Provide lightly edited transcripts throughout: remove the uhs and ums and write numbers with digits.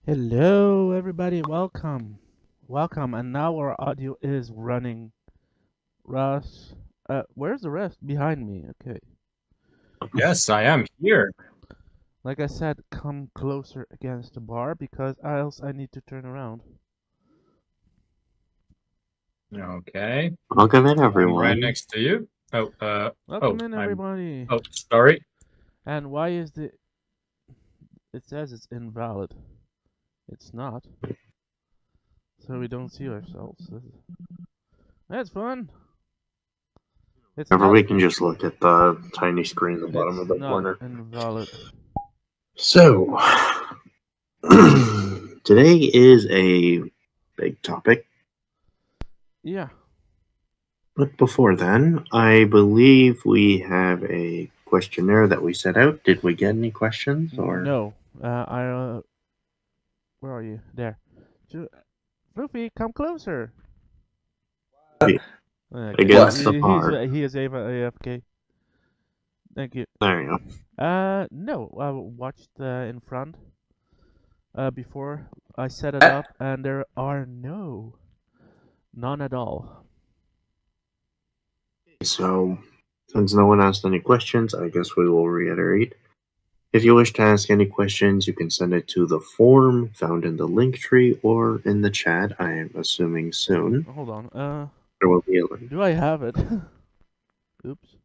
Hello, everybody. Welcome. Welcome. And now our audio is running. Russ, where's the rest? Behind me. Okay. Yes, I am here. Like I said, come closer against the bar because else I need to turn around. Okay. Welcome in, I'm everyone. right next to you. Welcome in, everybody. Oh, sorry. And why is it says it's invalid. It's not. So we don't see ourselves. That's fun. It's However, not, we can just look at the tiny screen at the bottom of the not corner. invalid. So, today is a big topic. Yeah. But before then, I believe we have a questionnaire that we set out. Did we get any questions? Or No. Where are you? There. Fluffy, come closer. Against the bar. He is AFK. Thank you. There you go. No, I watched in front before I set it up, and there are none at all. So, since no one asked any questions, I guess we will reiterate. If you wish to ask any questions, you can send it to the form found in the link tree or in the chat. I am assuming soon. Hold on. There will be a link. Do I have it? Oops.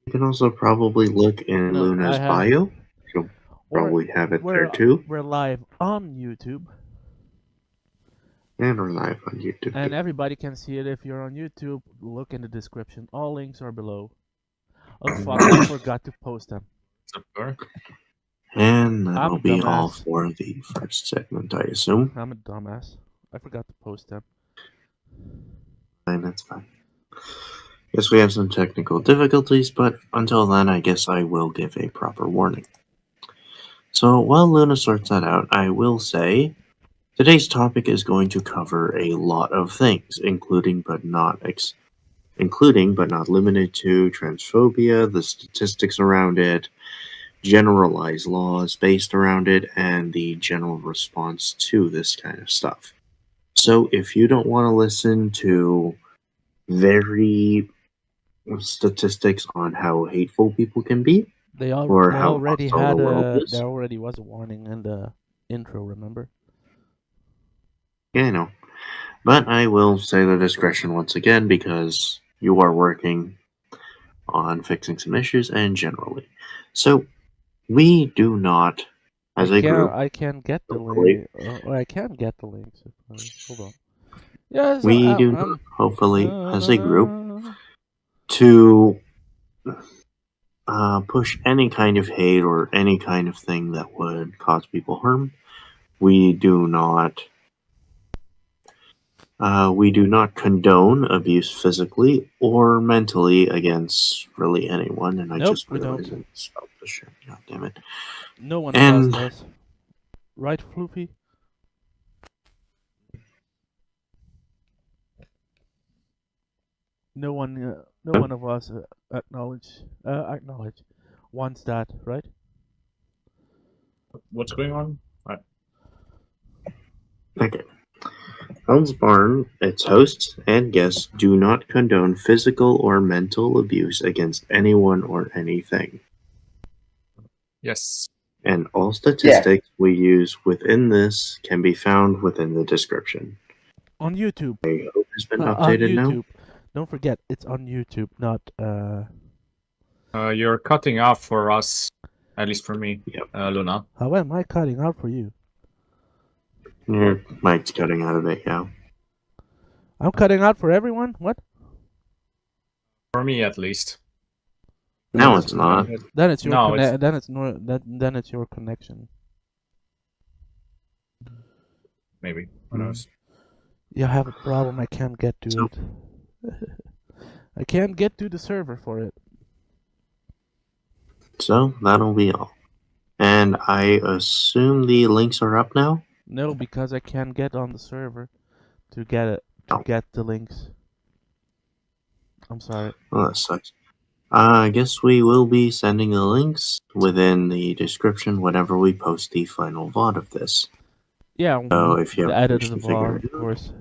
You can also probably look in Luna's bio. She'll probably have it there too. We're live on YouTube. And we're live on YouTube. And everybody can see it if you're on YouTube. Look in the description. All links are below. Oh fuck, I forgot to post them. And that'll be all for the first segment, I assume. I'm a dumbass. I forgot to post them. And that's fine. Guess we have some technical difficulties, but until then, I guess I will give a proper warning. So while Luna sorts that out, I will say today's topic is going to cover a lot of things, including but not limited to transphobia, the statistics around it, generalized laws based around it, and the general response to this kind of stuff. So if you don't want to listen to very statistics on how hateful people can be, there already was a warning in the intro, remember? Yeah, I know. But I will say the discretion once again because you are working on fixing some issues and generally. So, we do not, as a group... I can get the link. I can get the links. Hold on. Yes, we do not, hopefully, as a group, to push any kind of hate or any kind of thing that would cause people harm. We do not condone abuse physically or mentally against really anyone, and I just realized I spelled the shit. God damn it. No one does this. Right, Floopy? No one of us acknowledge wants that, right? What's going on? Right. Okay. Hell's Barn, its hosts and guests do not condone physical or mental abuse against anyone or anything. Yes. And all statistics we use within this can be found within the description. On YouTube. I hope it's been updated now. Don't forget, it's on YouTube, not... You're cutting off for us, at least for me, Luna. How am I cutting out for you? Your mic's cutting out of it, yeah. I'm cutting out for everyone? What? For me, at least. No, it's not. Then it's your then it's your connection. Maybe. Who knows? You have a problem. I can't get to it. I can't get to the server for it. So that'll be all. And I assume the links are up now? No, because I can't get on the server to get it to Oh. get the links. I'm sorry. Well, that sucks. I guess we will be sending the links within the description whenever we post the final VOD of this. Yeah, So with if you the have edited to figure VOD, it of out, course.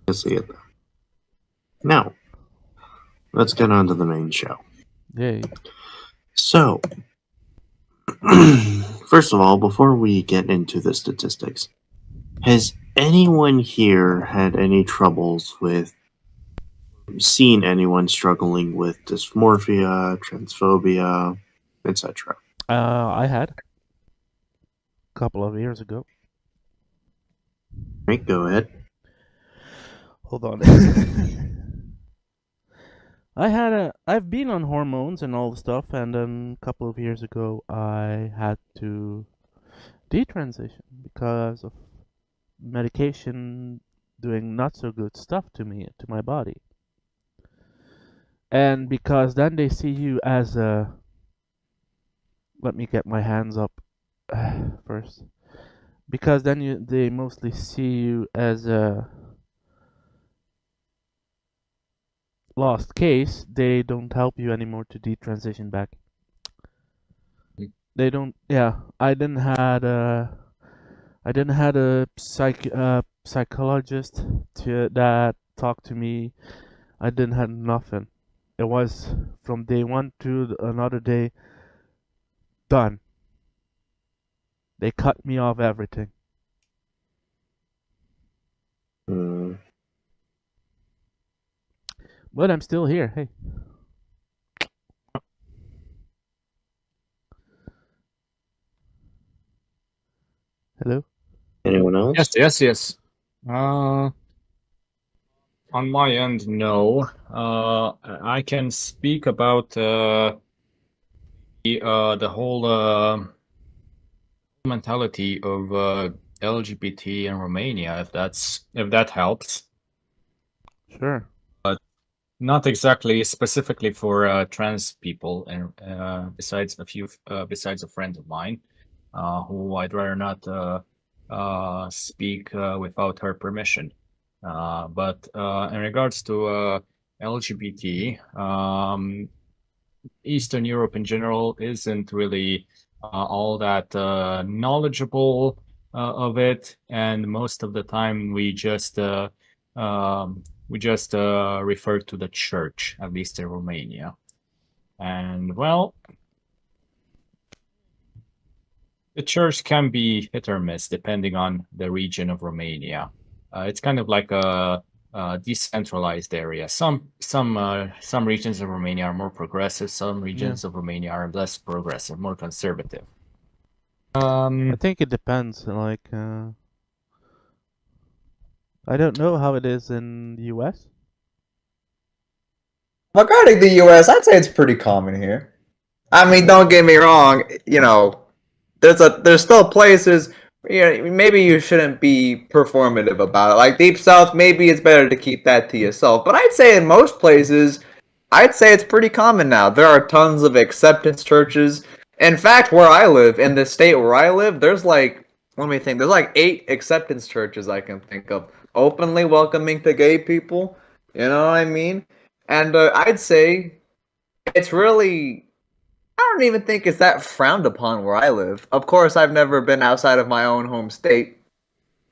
you'll see it there. Now, let's get on to the main show. Yay. So, first of all, before we get into the statistics, has anyone here had any troubles with seen anyone struggling with dysmorphia, transphobia, etc.? I had a couple of years ago. Right, go ahead. Hold on. I've been on hormones and all the stuff, and then a couple of years ago I had to detransition because of medication doing not so good stuff to me, to my body. And because then they see you as a, let me get my hands up first. Because then they mostly see you as a lost case, they don't help you anymore to detransition back. They don't. Yeah, I didn't had a psychologist that talked to me. I didn't have nothing. It was from day one to another day. Done. They cut me off everything. Hmm. But I'm still here. Hey. Hello? Anyone else? Yes. On my end, no. I can speak about the whole mentality of LGBT in Romania, if that helps. Sure. Not exactly specifically for trans people, and besides a friend of mine, who I'd rather not speak without her permission. But in regards to LGBT, Eastern Europe in general isn't really all that knowledgeable of it, and most of the time we just refer to the church, at least in Romania. And well, the church can be hit or miss depending on the region of Romania. It's kind of like a decentralized area. Some regions of Romania are more progressive. Some regions of Romania are less progressive, more conservative. I think it depends. Like, I don't know how it is in the US. Regarding the US, I'd say it's pretty common here. I mean, don't get me wrong, there's still places maybe you shouldn't be performative about it. Like Deep South, maybe it's better to keep that to yourself. But I'd say in most places, I'd say it's pretty common now. There are tons of acceptance churches. In fact, where I live, in the state where I live, there's like, let me think, there's like 8 acceptance churches I can think of, openly welcoming to gay people. You know what I mean? And I'd say it's really, I don't even think it's that frowned upon where I live. Of course, I've never been outside of my own home state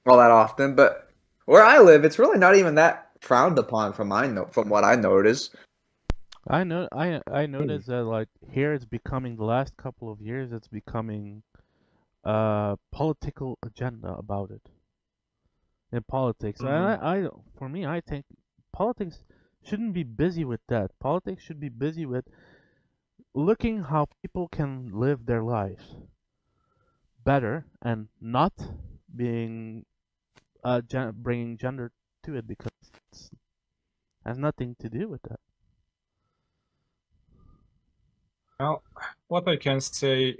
all that often, but where I live, it's really not even that frowned upon from what I notice. I noticed that like here it's becoming the last couple of years it's becoming a political agenda about it in politics. I for me I think politics shouldn't be busy with that. Politics should be busy with looking how people can live their lives better and not being bringing gender to it because it has nothing to do with that. Well, what I can say,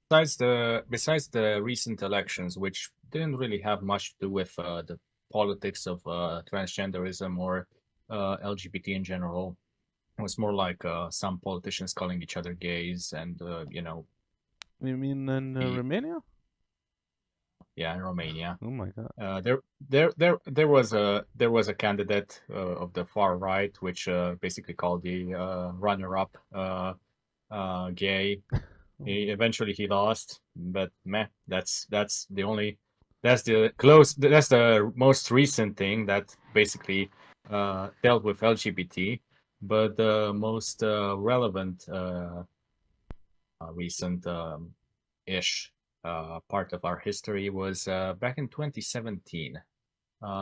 besides the recent elections, which didn't really have much to do with the politics of transgenderism or LGBT in general, It was more like some politicians calling each other gays, and You mean in the- Romania? yeah, in Romania. Oh my god. There was a candidate of the far right, which basically called the runner-up gay. Eventually he lost, but meh, that's the most recent thing that basically dealt with LGBT. But the most relevant recent ish part of our history was back in 2017.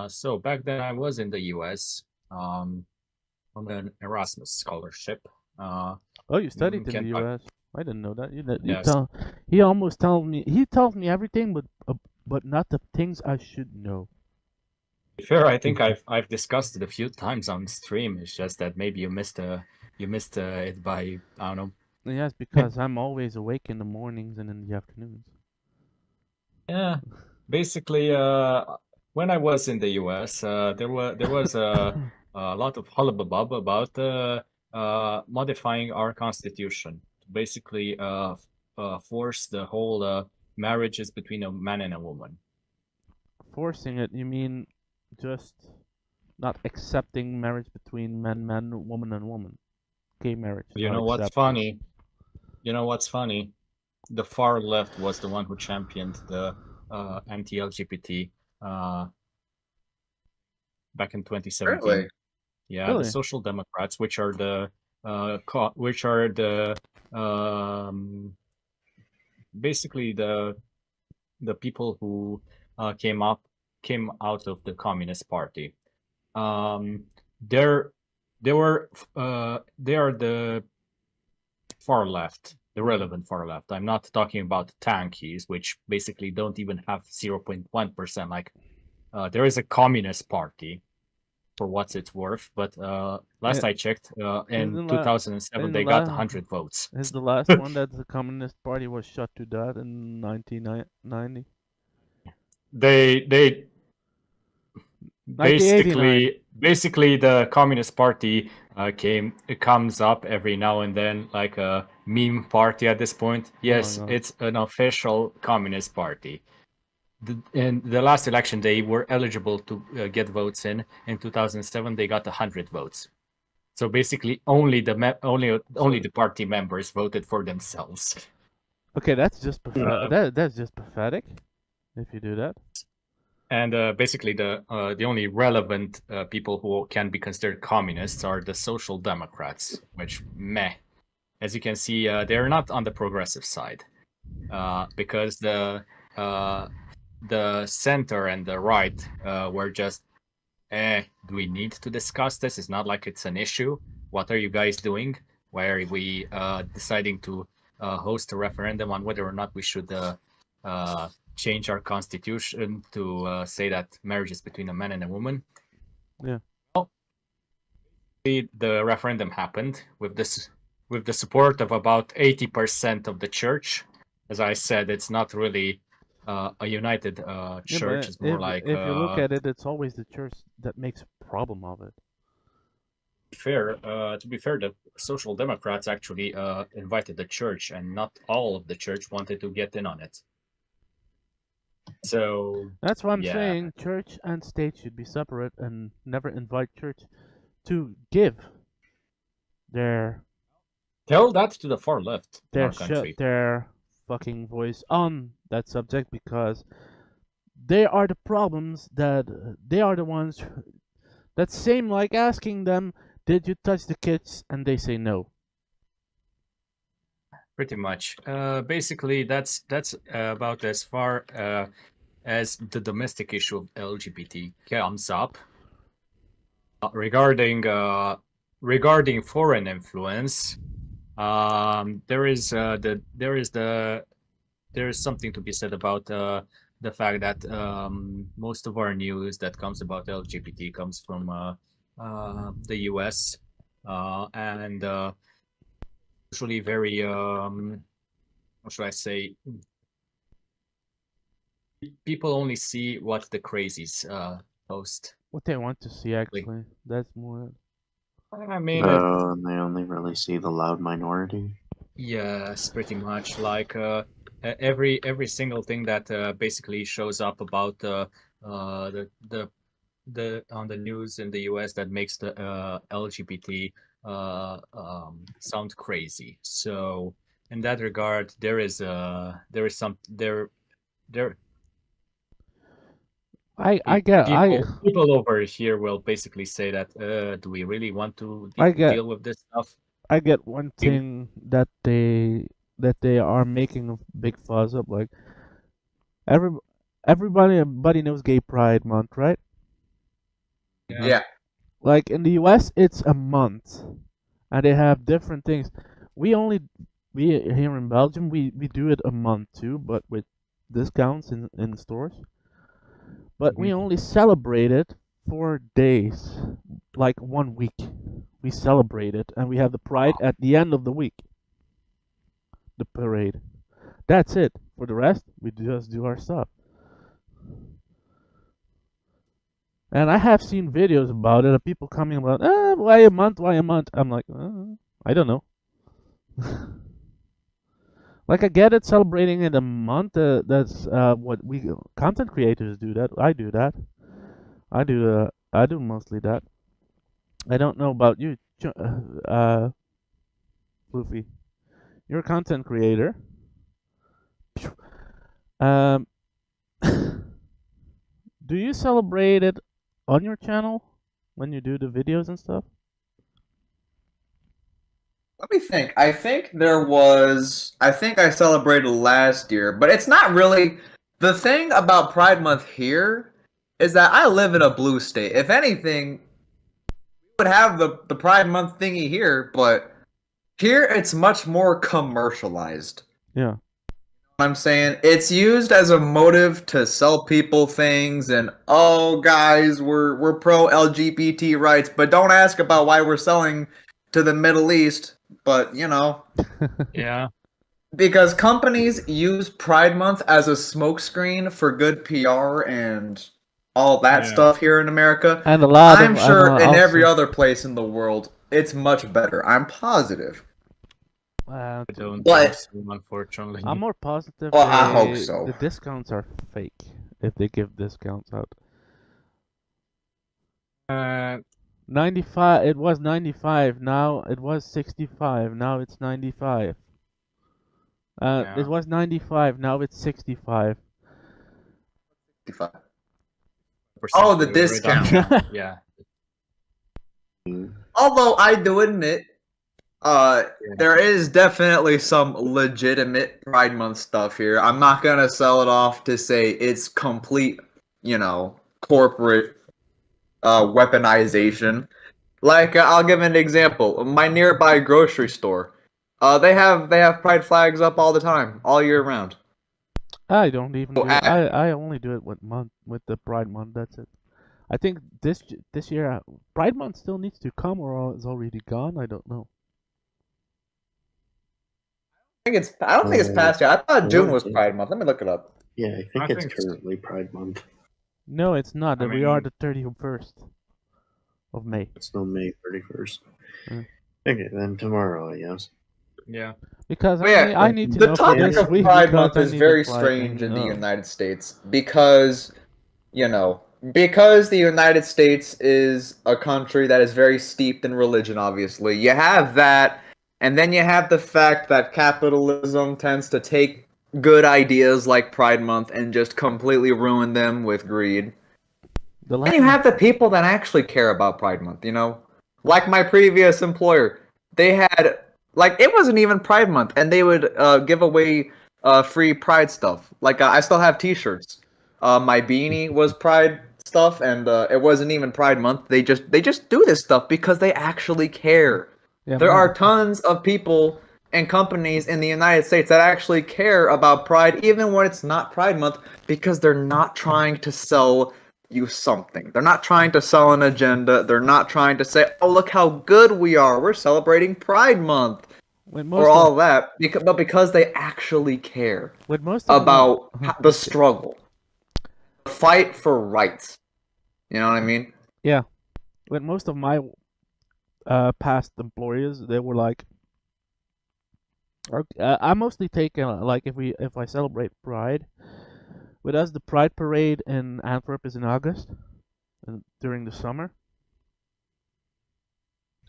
So back then I was in the US on an Erasmus scholarship. Oh, you studied in the Kentucky. U.S. I didn't know that. You Yes. He almost tells me. He tells me everything, but not the things I should know. Fair, I think I've discussed it a few times on stream. It's just that maybe you missed it by, I don't know. Yes, because I'm always awake in the mornings and in the afternoons. Yeah, basically, when I was in the US, there was a lot of hullabaloo about modifying our constitution to basically force the whole marriages between a man and a woman. Forcing it? You mean just not accepting marriage between man, woman, and woman? Gay marriage. You not know what's accepted. funny? You know what's funny? The far left was the one who championed the anti-LGBT back in 2017. Really? Yeah, Really? the Social Democrats, which are the basically the people who came out of the Communist Party. They are the far left, the relevant far left. I'm not talking about tankies, which basically don't even have 0.1%. Like, there is a Communist Party, for what it's worth, but last I checked, in 2007 they got 100 votes. Is the last one that the Communist Party was shot to death in 1990? They basically the Communist Party comes up every now and then like a meme party at this point. Yes, it's an official Communist Party. In the last election, they were eligible to get votes in. In 2007, they got 100 votes. So basically, only the party members voted for themselves. Okay, that's just that's just pathetic. If you do that. And basically, the only relevant people who can be considered communists are the Social Democrats, which meh. As you can see, they're not on the progressive side, because the center and the right were just, do we need to discuss this? It's not like it's an issue. What are you guys doing? Why are we deciding to host a referendum on whether or not we should change our constitution to say that marriage is between a man and a woman? Yeah. Well, the referendum happened with the support of about 80% of the church. As I said, it's not really a united church. It's more like, if you look at it, it's always the church that makes a problem of it. To be fair, the Social Democrats actually invited the church, and not all of the church wanted to get in on it. So that's what I'm saying. Church and state should be separate, and never invite church to give their tell that to the far left in our country. Their fucking voice on that subject, because they are the problems that they are the ones that seem like asking them, did you touch the kids, and they say no. Pretty much. Basically, that's about as far as the domestic issue of LGBT comes up. Regarding foreign influence, there is something to be said about the fact that most of our news that comes about LGBT comes from the US, and usually very what should I say? People only see what the crazies post. What they want to see, actually. That's more. I mean, And they only really see the loud minority. yes, pretty much. Like every single thing that basically shows up about the on the news in the US that makes the LGBT sound crazy. So in that regard, there is some there people over here will basically say that do we really want to deal with this stuff? I get one thing that they are making a big fuss of, like everybody knows Gay Pride Month, right? Yeah. Like in the US, it's a month, and they have different things. We here in Belgium, we do it a month too, but with discounts in stores. But we only celebrate it 4 days, like 1 week. We celebrate it, and we have the pride at the end of the week. The parade. That's it. For the rest, we just do our stuff. And I have seen videos about it of people coming about, why a month? Why a month? I'm like, I don't know. Like I get it, celebrating in a month. That's what we content creators do. That I do that. I do mostly that. I don't know about you, Luffy. You're a content creator. Um, do you celebrate it on your channel when you do the videos and stuff? Let me think. I think I celebrated last year, but it's not really. The thing about Pride Month here is that I live in a blue state. If anything, we would have the Pride Month thingy here, but here it's much more commercialized. Yeah. I'm saying it's used as a motive to sell people things, and oh guys, we're pro LGBT rights, but don't ask about why we're selling to the Middle East. But yeah, because companies use Pride Month as a smokescreen for good PR and all that stuff here in America. And I'm sure in every other place in the world it's much better. I'm positive. I don't but think so, unfortunately. I'm more positive. Well, I hope so. The discounts are fake if they give discounts out. 95. It was 95. Now it was 65. Now it's 95. It was 95. Now it's 65. 65. Oh, the discount. Yeah. Although I do admit, there is definitely some legitimate Pride Month stuff here. I'm not gonna sell it off to say it's complete, corporate weaponization. Like, I'll give an example. My nearby grocery store, they have Pride flags up all the time, all year round. I don't even. I only do it with the Pride Month. That's it. I think this year Pride Month still needs to come, or it's already gone. I don't know. I don't think it's past yet. I thought June was Pride Month. Let me look it up. Yeah, I think it's currently Pride Month. No, it's not. We are the 31st of May. It's still May 31st. Okay, then tomorrow, I guess. Yeah. Because I need to know. The topic of Pride Month is very strange in the United States because, because the United States is a country that is very steeped in religion, obviously. You have that, and then you have the fact that capitalism tends to take good ideas like Pride Month and just completely ruin them with greed. Then you have the people that actually care about Pride Month, Like my previous employer. They had, it wasn't even Pride Month, and they would give away free Pride stuff. Like, I still have t-shirts. My beanie was Pride stuff, and it wasn't even Pride Month. They just do this stuff because they actually care. Yeah, there are tons of people and companies in the United States that actually care about Pride, even when it's not Pride Month, because they're not trying to sell you something. They're not trying to sell an agenda. They're not trying to say, oh, look how good we are. We're celebrating Pride Month. Or all that. But because they actually care about the struggle. The fight for rights. You know what I mean? Yeah. With most of my past employers, they were like, I mostly take like if I celebrate Pride. With us, the Pride Parade in Antwerp is in August, and during the summer.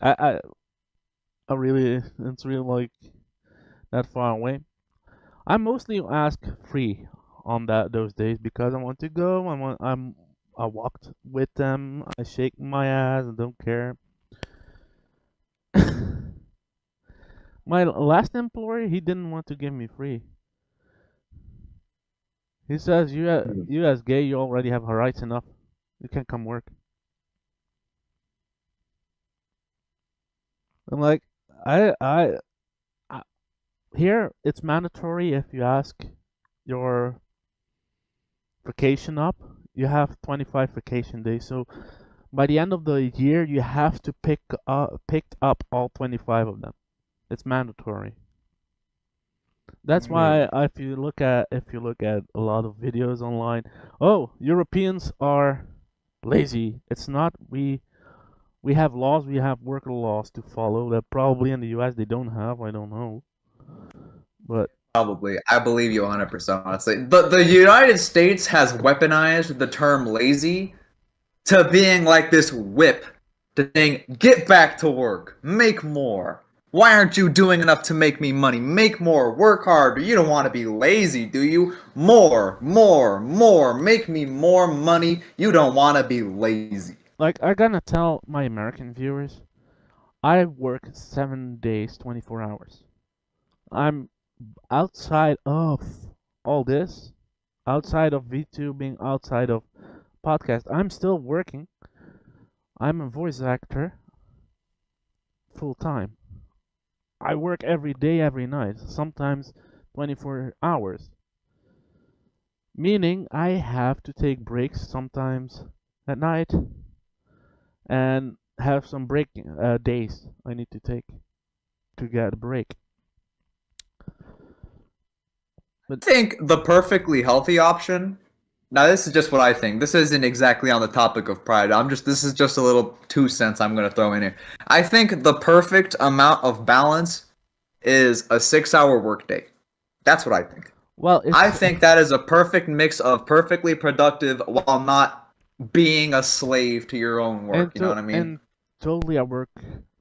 I, I, I really, it's really like that far away. I mostly ask free on those days because I want to go. I walked with them. I shake my ass. I don't care. My last employer, he didn't want to give me free. He says, you as gay, you already have rights enough. You can't come work." I'm like, I here it's mandatory if you ask your vacation up. You have 25 vacation days. So by the end of the year, you have to picked up all 25 of them. It's mandatory. That's why if you look at a lot of videos online, oh, Europeans are lazy. It's not. We have laws, we have worker laws to follow that probably in the US they don't have. I don't know. But Probably. I believe you 100%, honestly. The United States has weaponized the term lazy to being like this whip, to saying, get back to work, make more. Why aren't you doing enough to make me money? Make more, work harder. You don't want to be lazy, do you? More, more, more. Make me more money. You don't want to be lazy. like I gotta tell my American viewers, I work 7 days, 24 hours. I'm outside of all this, outside of VTubing, outside of podcast. I'm still working. I'm a voice actor full time. I work every day, every night, sometimes 24 hours. Meaning I have to take breaks sometimes at night and have some break days I need to take to get a break. I think the perfectly healthy option. Now, this is just what I think. This isn't exactly on the topic of pride. This is just a little 2 cents I'm going to throw in here. I think the perfect amount of balance is a 6-hour workday. That's what I think. Well, I think that is a perfect mix of perfectly productive while not being a slave to your own work. You know what I mean? And totally,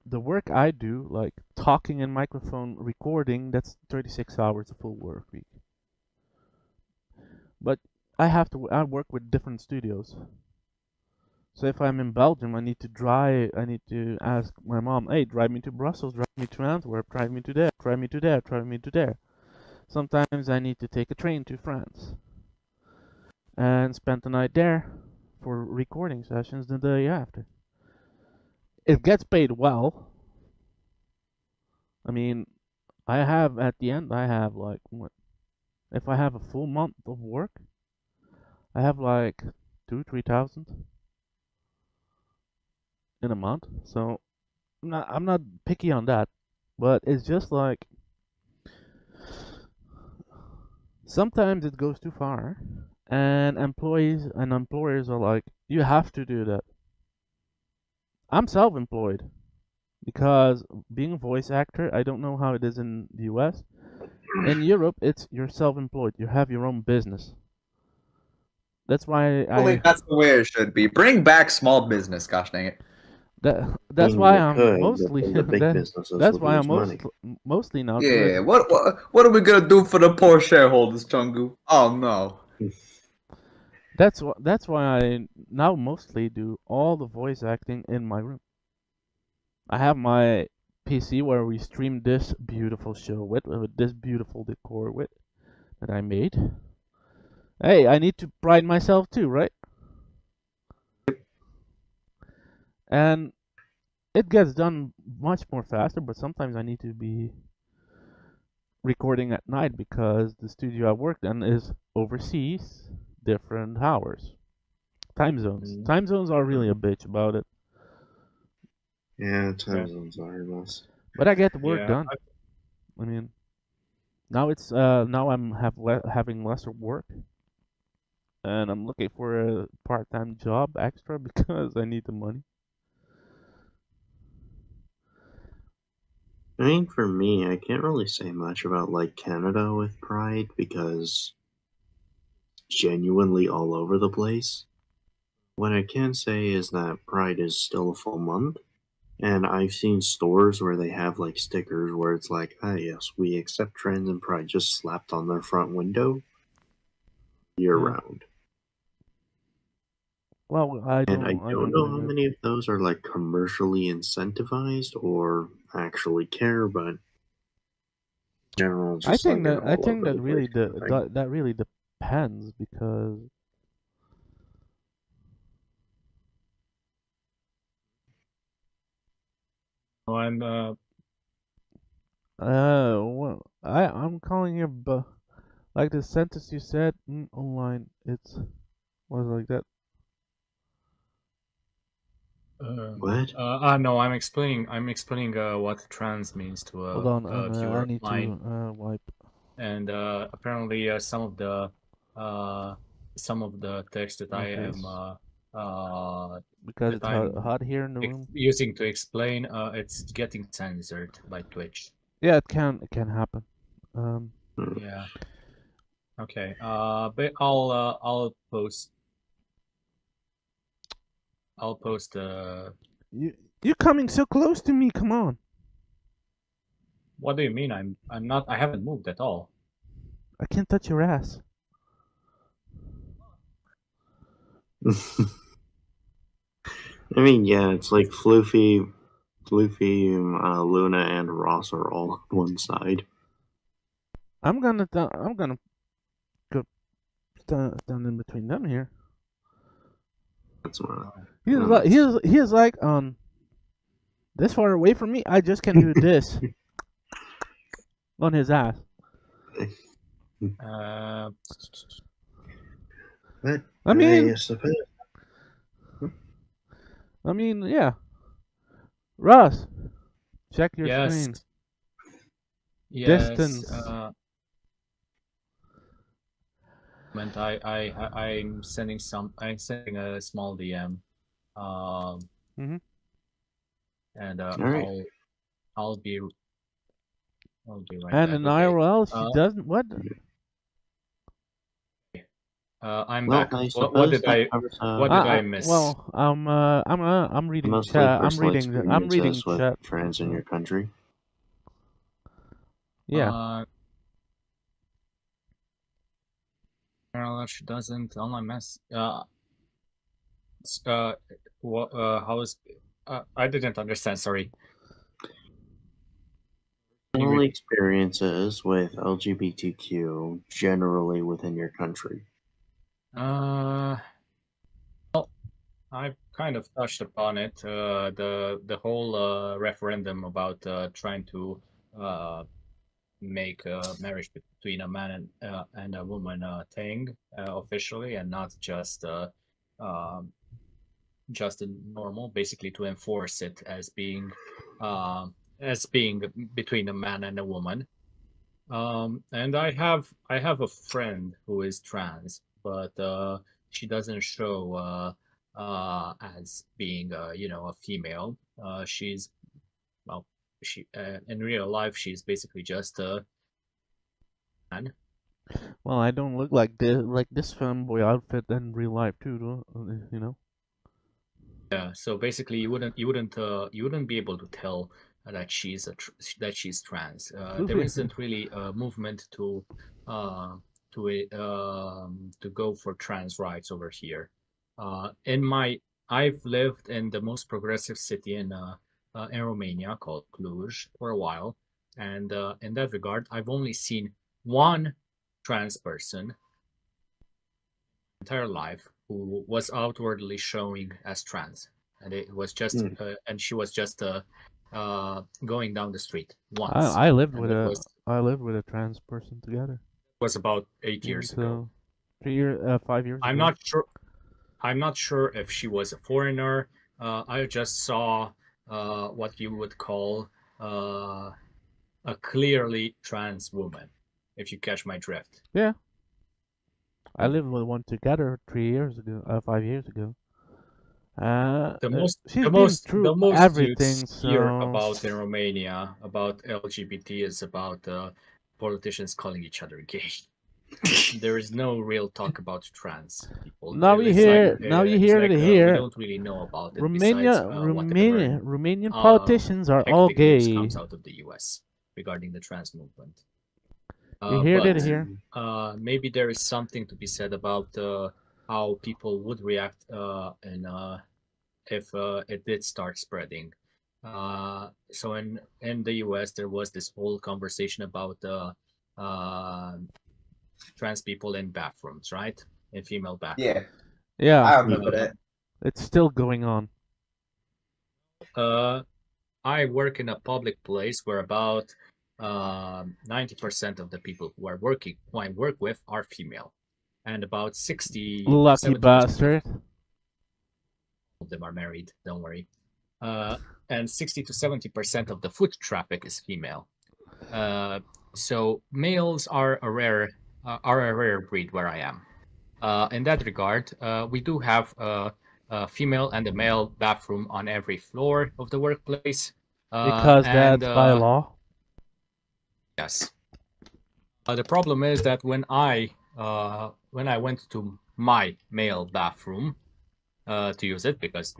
the work I do, like talking in microphone, recording, that's 36 hours a full work week. But I work with different studios. So if I'm in Belgium, I need to ask my mom, hey, drive me to Brussels, drive me to Antwerp, drive me to there, drive me to there, drive me to there. Sometimes I need to take a train to France and spend the night there for recording sessions the day after. It gets paid well. I mean, at the end, I have like, what? If I have a full month of work, I have like 3,000 in a month. So I'm not picky on that, but it's just like sometimes it goes too far, and employees and employers are like, you have to do that. I'm self-employed because being a voice actor, I don't know how it is in the US. In Europe, it's you're self-employed. You have your own business. That's why I believe that's the way it should be. Bring back small business, gosh dang it. That's why I'm mostly the big businesses that's would why lose I'm money. mostly now Yeah, good. what are we gonna do for the poor shareholders, Chungu? Oh no. That's why I now mostly do all the voice acting in my room. I have my PC where we stream this beautiful show with this beautiful decor with that I made. Hey, I need to pride myself too, right? And it gets done much more faster, but sometimes I need to be recording at night because the studio I work in is overseas, different hours. Time zones. Time zones are really a bitch about it. Yeah, time zones are a mess. But I get the work done. I mean, now I'm having lesser work, and I'm looking for a part-time job extra because I need the money. I mean, for me, I can't really say much about like Canada with Pride because genuinely all over the place. What I can say is that Pride is still a full month, and I've seen stores where they have like stickers where it's like, ah, yes, we accept trans and Pride just slapped on their front window year Yeah. round. Well, I And I don't don't know how live. many of those are like commercially incentivized or actually care, but in general, I just think like an that all over the really place kind of thing. that really depends because So I'm well, I'm calling you like the sentence you said online. It's was like that. What? no, I'm explaining what trans means to Hold a, on, a I viewer of need mine, to wipe and apparently uh, some of the text that my I am face because that it's I'm hot here in the room. using to explain, it's getting censored by Twitch. Yeah, it can happen. Yeah. Okay. But I'll post. I'll post. You're coming so close to me. Come on. What do you mean? I'm not. I haven't moved at all. I can't touch your ass. I mean, yeah, it's like Floofy, Luna, and Ross are all on one side. I'm gonna go stand in between them here. That's what. He is like this far away from me. I just can do this on his ass. But I mean, suppose. yeah. Russ, check your yes. screen. Yes. Distance. I'm sending a small DM. Mhm. And Alright. I'll be right And back. in Okay. IRL, she doesn't. What? I'm Well, back. I What suppose did that covers what did I miss? Well, I'm reading mostly chat. personal I'm reading experiences with chat. trans in your country. Yeah. She doesn't online mess. What? How is? I didn't understand. Sorry. Personal experiences with LGBTQ generally within your country. Well, I've kind of touched upon it. The whole referendum about trying to make marriage between a man and a woman thing officially, and not just just a normal, basically to enforce it as being between a man and a woman. And I have a friend who is trans, but she doesn't show as being a female. She's well, she in real life she's basically just a man. Well, I don't look like this fanboy outfit in real life too, you know. Yeah, so basically you wouldn't be able to tell that she's trans. There isn't really a movement to go for trans rights over here. I've lived in the most progressive city in Romania called Cluj for a while, and in that regard, I've only seen one trans person entire life who was outwardly showing as trans, and it was just and she was just going down the street once. I lived and with it a was I lived with a trans person together. was about 8 years ago. 5 years I'm ago. I'm not sure if she was a foreigner. I just saw what you would call a clearly trans woman, if you catch my drift. Yeah. I lived with one together 3 years ago, 5 years ago. She's been through the most everything, you hear so about in Romania about LGBT is about politicians calling each other gay. There is no real talk about trans people. now you It's hear like it we here. don't really know about it besides whatever Romanian politicians are all hectic news gay. comes out of the US regarding the trans movement. You heard but it here. maybe there is something to be said about how people would react if it did start spreading. So in the US, there was this whole conversation about trans people in bathrooms, right? In female bathrooms. Yeah, Yeah, I remember that. it's still going on. I work in a public place where about 90% of the people who I work with are female, and about 60 Lucky 70% bastard. of them are married. Don't worry. And 60 to 70% of the foot traffic is female. So males are a rare breed where I am. In that regard, we do have a female and a male bathroom on every floor of the workplace. Because and that's by law. yes. The problem is that when I went to my male bathroom to use it, because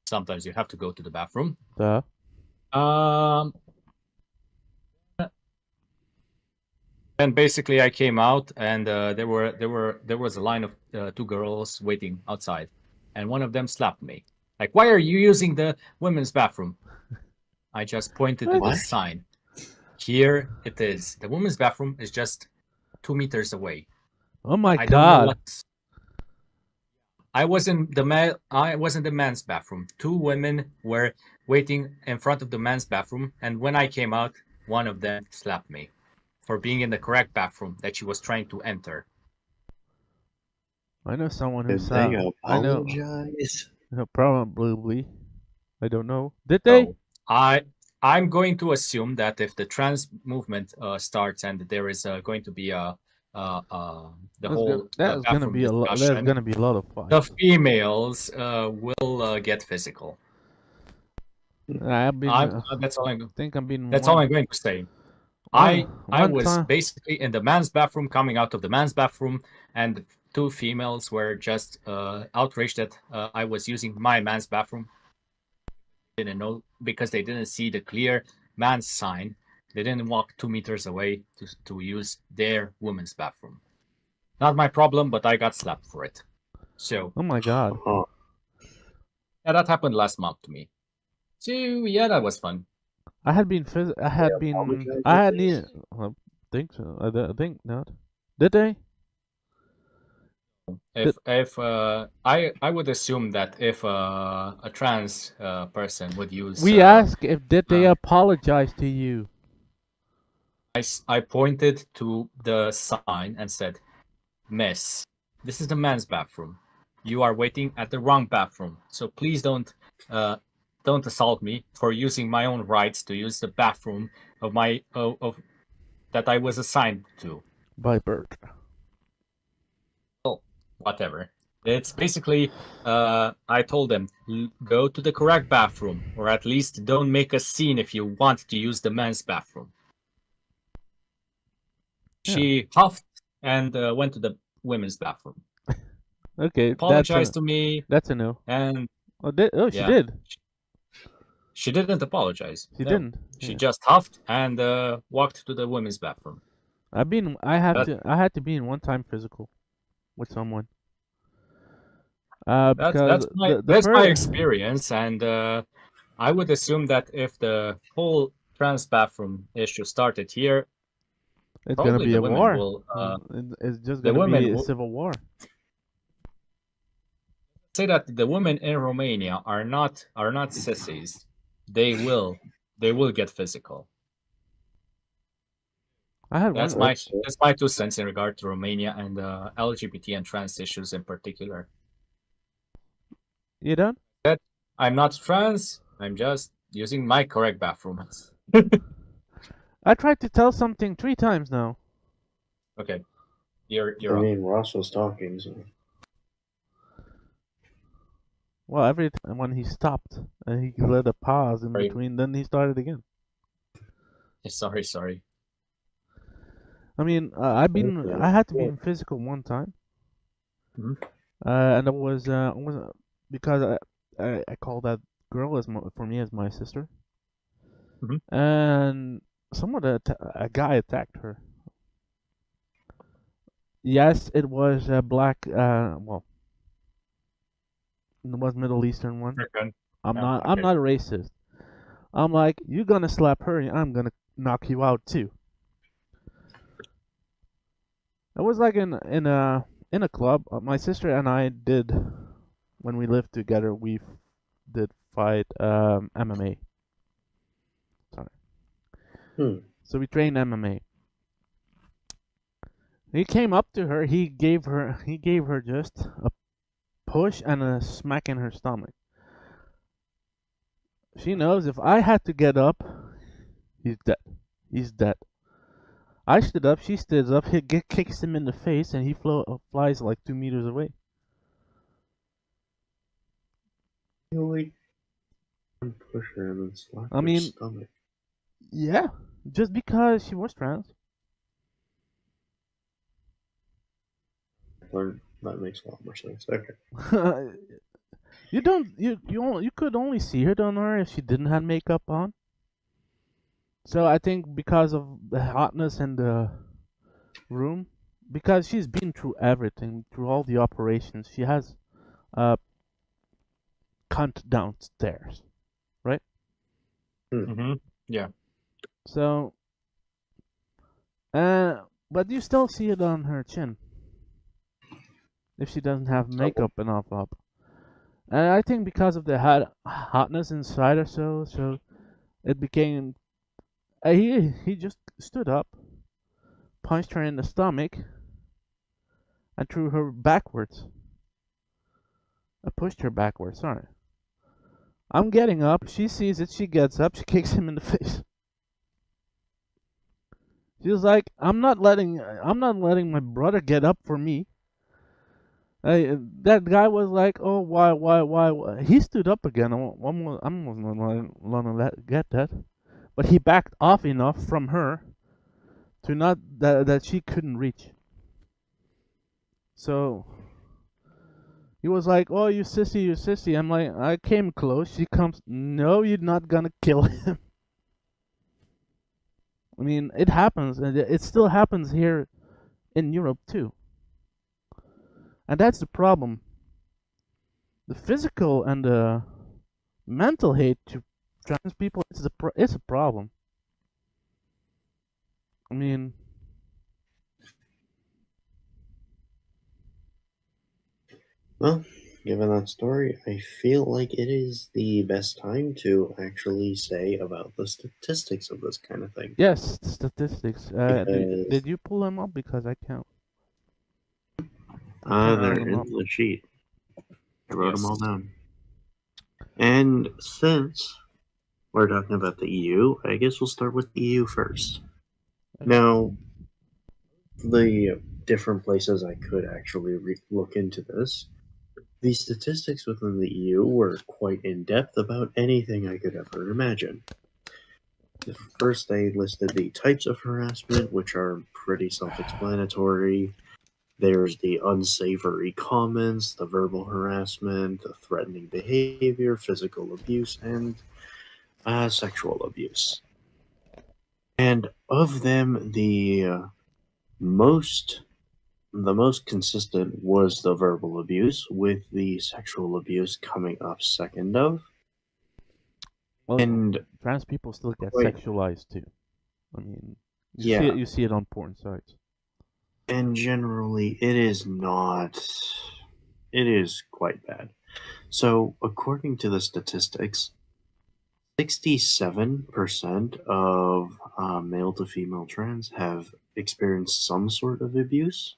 sometimes you have to go to the bathroom. And basically, I came out, and there was a line of 2 girls waiting outside, and one of them slapped me. Like, why are you using the women's bathroom? I just pointed to the sign. Here it is. The women's bathroom is just 2 meters away. Oh my I god! don't know what's... I was in the men's bathroom. 2 women were waiting in front of the men's bathroom, and when I came out, one of them slapped me for being in the correct bathroom that she was trying to enter. I know someone who Did slapped. they apologize? Probably. I don't know. Did they? So I'm going to assume that if the trans movement starts and there is going to be there's gonna be a lot. There's gonna be a lot of fights. The females will get physical. That's all I'm going to say. I was basically in the man's bathroom, coming out of the man's bathroom, and 2 females were just outraged that I was using my man's bathroom. Didn't know, because they didn't see the clear man's sign. They didn't walk 2 meters away to use their women's bathroom. Not my problem, but I got slapped for it. So. Oh my god. Yeah, that happened last month to me. So yeah, that was fun. I think so. I think not. Did they? If I would assume that if a trans person would use... We ask if did they apologize to you. I pointed to the sign and said, "Miss, this is the men's bathroom. You are waiting at the wrong bathroom. So please don't assault me for using my own rights to use the bathroom of that I was assigned to by birth." Oh, whatever. It's basically I told them, go to the correct bathroom, or at least don't make a scene if you want to use the men's bathroom. Yeah. She huffed and went to the women's bathroom. Okay, apologized to me. That's a no. And she did. She didn't apologize. She didn't. She just huffed and walked to the women's bathroom. I had to be in one-time physical with someone. That's my experience, and I would assume that if the whole trans bathroom issue started here, it's going to be a war. It's just going to be a civil war. Say that the women in Romania are not sissies. They will get physical. That's my 2 cents in regard to Romania and LGBT and trans issues in particular. You done? I'm not trans. I'm just using my correct bathroom. I tried to tell something 3 times now. Okay, I mean, Ross was talking, so. Well, every time when he stopped and he let a pause in Right. between, then he started again. Sorry. I mean, I had to be in physical one time, Mhm. and it was because I call that girl for me as my sister, Mhm. and a guy attacked her. Yes, it was a black, well, it was Middle Eastern one. African. I'm Yeah, not I'm okay. not a racist. I'm like, you're gonna slap her, and I'm gonna knock you out too. It was like in a club. My sister and I did when we lived together. Did fight MMA. Sorry. So we trained MMA. He came up to her. He gave her just a push and a smack in her stomach. She knows if I had to get up, he's dead. He's dead. I stood up. She stood up. Kicks him in the face, and he flies like 2 meters away. Really push her and then slap I her mean, stomach. yeah, just because she was trans. That makes a lot more sense. Okay. You could only see her on her if she didn't have makeup on. So I think because of the hotness in the room, because she's been through everything, through all the operations, she has a cunt downstairs, right? Mm-hmm. Yeah. So, but you still see it on her chin if she doesn't have makeup enough up. And I think because of the hotness inside her, so it became. He just stood up, punched her in the stomach, and threw her backwards. I pushed her backwards. Sorry. I'm getting up. She sees it. She gets up. She kicks him in the face. She was like, I'm not letting my brother get up for me." That guy was like, "Oh, why?" He stood up again. I'm not gonna get that, but he backed off enough from her to not that she couldn't reach. So he was like, "Oh, you sissy, you sissy." I'm like, I came close. She comes, "No, you're not gonna kill him." I mean, it happens, and it still happens here in Europe too. And that's the problem. The physical and the mental hate to trans people it's a problem. I mean, Well, given that story, I feel like it is the best time to actually say about the statistics of this kind of thing. yes, statistics. Because Did you pull them up? Because I can't. I can't they're pull them in up. the sheet. I wrote them Yes. all down. And since we're talking about the EU, I guess we'll start with the EU first. Now, the different places I could actually look into this, the statistics within the EU were quite in depth about anything I could ever imagine. First, they listed the types of harassment, which are pretty self explanatory. There's the unsavory comments, the verbal harassment, the threatening behavior, physical abuse, and sexual abuse. And of them, the most consistent was the verbal abuse, with the sexual abuse coming up second of. Well, And trans people still get quite, sexualized too. I mean, yeah, you see it on porn sites. and generally it is not. It is quite bad. So, according to the statistics, 67% of male to female trans have experienced some sort of abuse,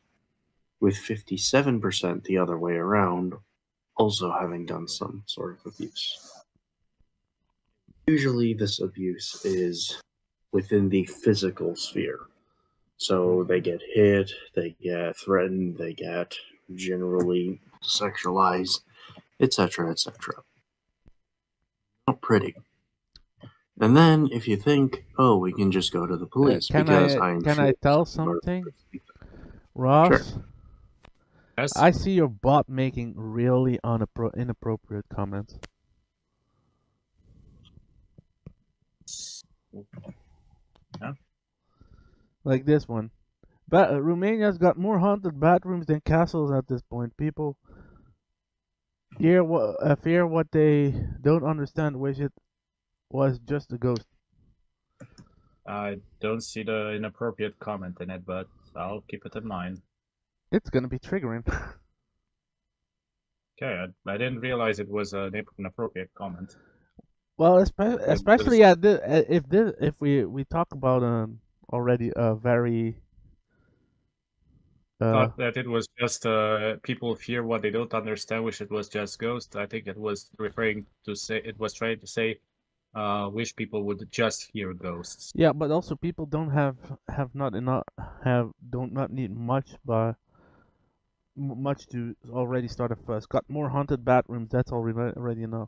with 57% the other way around, also having done some sort of abuse. Usually, this abuse is within the physical sphere. So they get hit, they get threatened, they get generally sexualized, etc., etc. Not pretty. And then if you think, oh, we can just go to the police Can because I I'm can sure I tell some murderers something, speak Ross? Sure. Yes. I see your bot making really inappropriate comments. Yeah. Like this one. Romania's got more haunted bathrooms than castles at this point. People fear what they don't understand, wish it was just a ghost. I don't see the inappropriate comment in it, but I'll keep it in mind. It's gonna be triggering. Okay, I didn't realize it was an inappropriate comment. Well, especially at if we talk about already a very Thought that it was just people fear what they don't understand, wish it was just ghost. I think it was referring to say it was trying to say wish people would just hear ghosts. yeah, but also people don't have not enough don't not need much much to already start a fuss. Got more haunted bathrooms. That's already enough.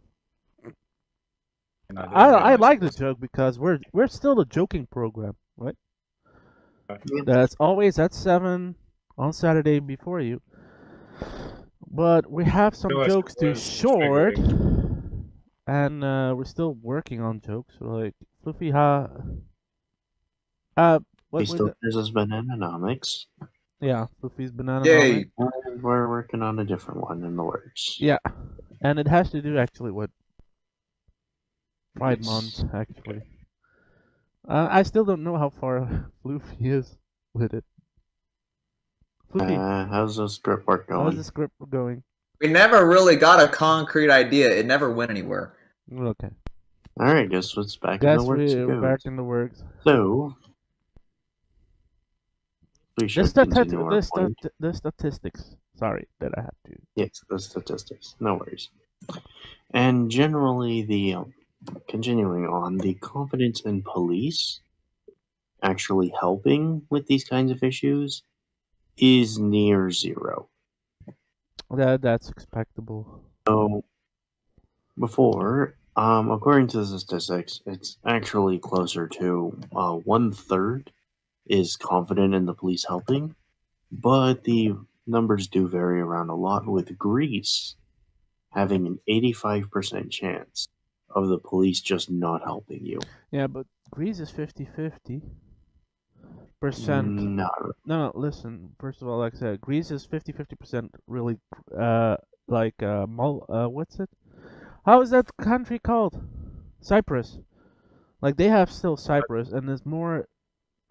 And didn't I realize like it the was- joke because we're still a joking program, right? Yeah. That's always at 7 on Saturday before you. But we have some Realized it jokes to was short, and we're still working on jokes. Like Fluffy, what He was still it? uses Bananomics, Yeah, Fluffy's banana. Yay! Moment. and we're working on a different one in the works. Yeah, and it has to do actually with Pride Yes. Month, actually. I still don't know how far Floofy is with it. Floofy, How's the script work how's going? the script going? We never really got a concrete idea. It never went anywhere. Okay. Alright, guess what's back in Guess the works? we're back in the works. So, we should continue our point. The statistics. Sorry that I had to. Yes, the statistics. No worries. And generally, the continuing on, the confidence in police actually helping with these kinds of issues is near zero. That's expectable. So, before, according to the statistics, it's actually closer to 1/3 is confident in the police helping, but the numbers do vary around a lot, with Greece having an 85% chance of the police just not helping you. Yeah, but Greece is 50-50%. No. No, listen. First of all, like I said, Greece is 50-50% really, what's it? How is that country called? Cyprus. Like, they have still Cyprus, and there's more,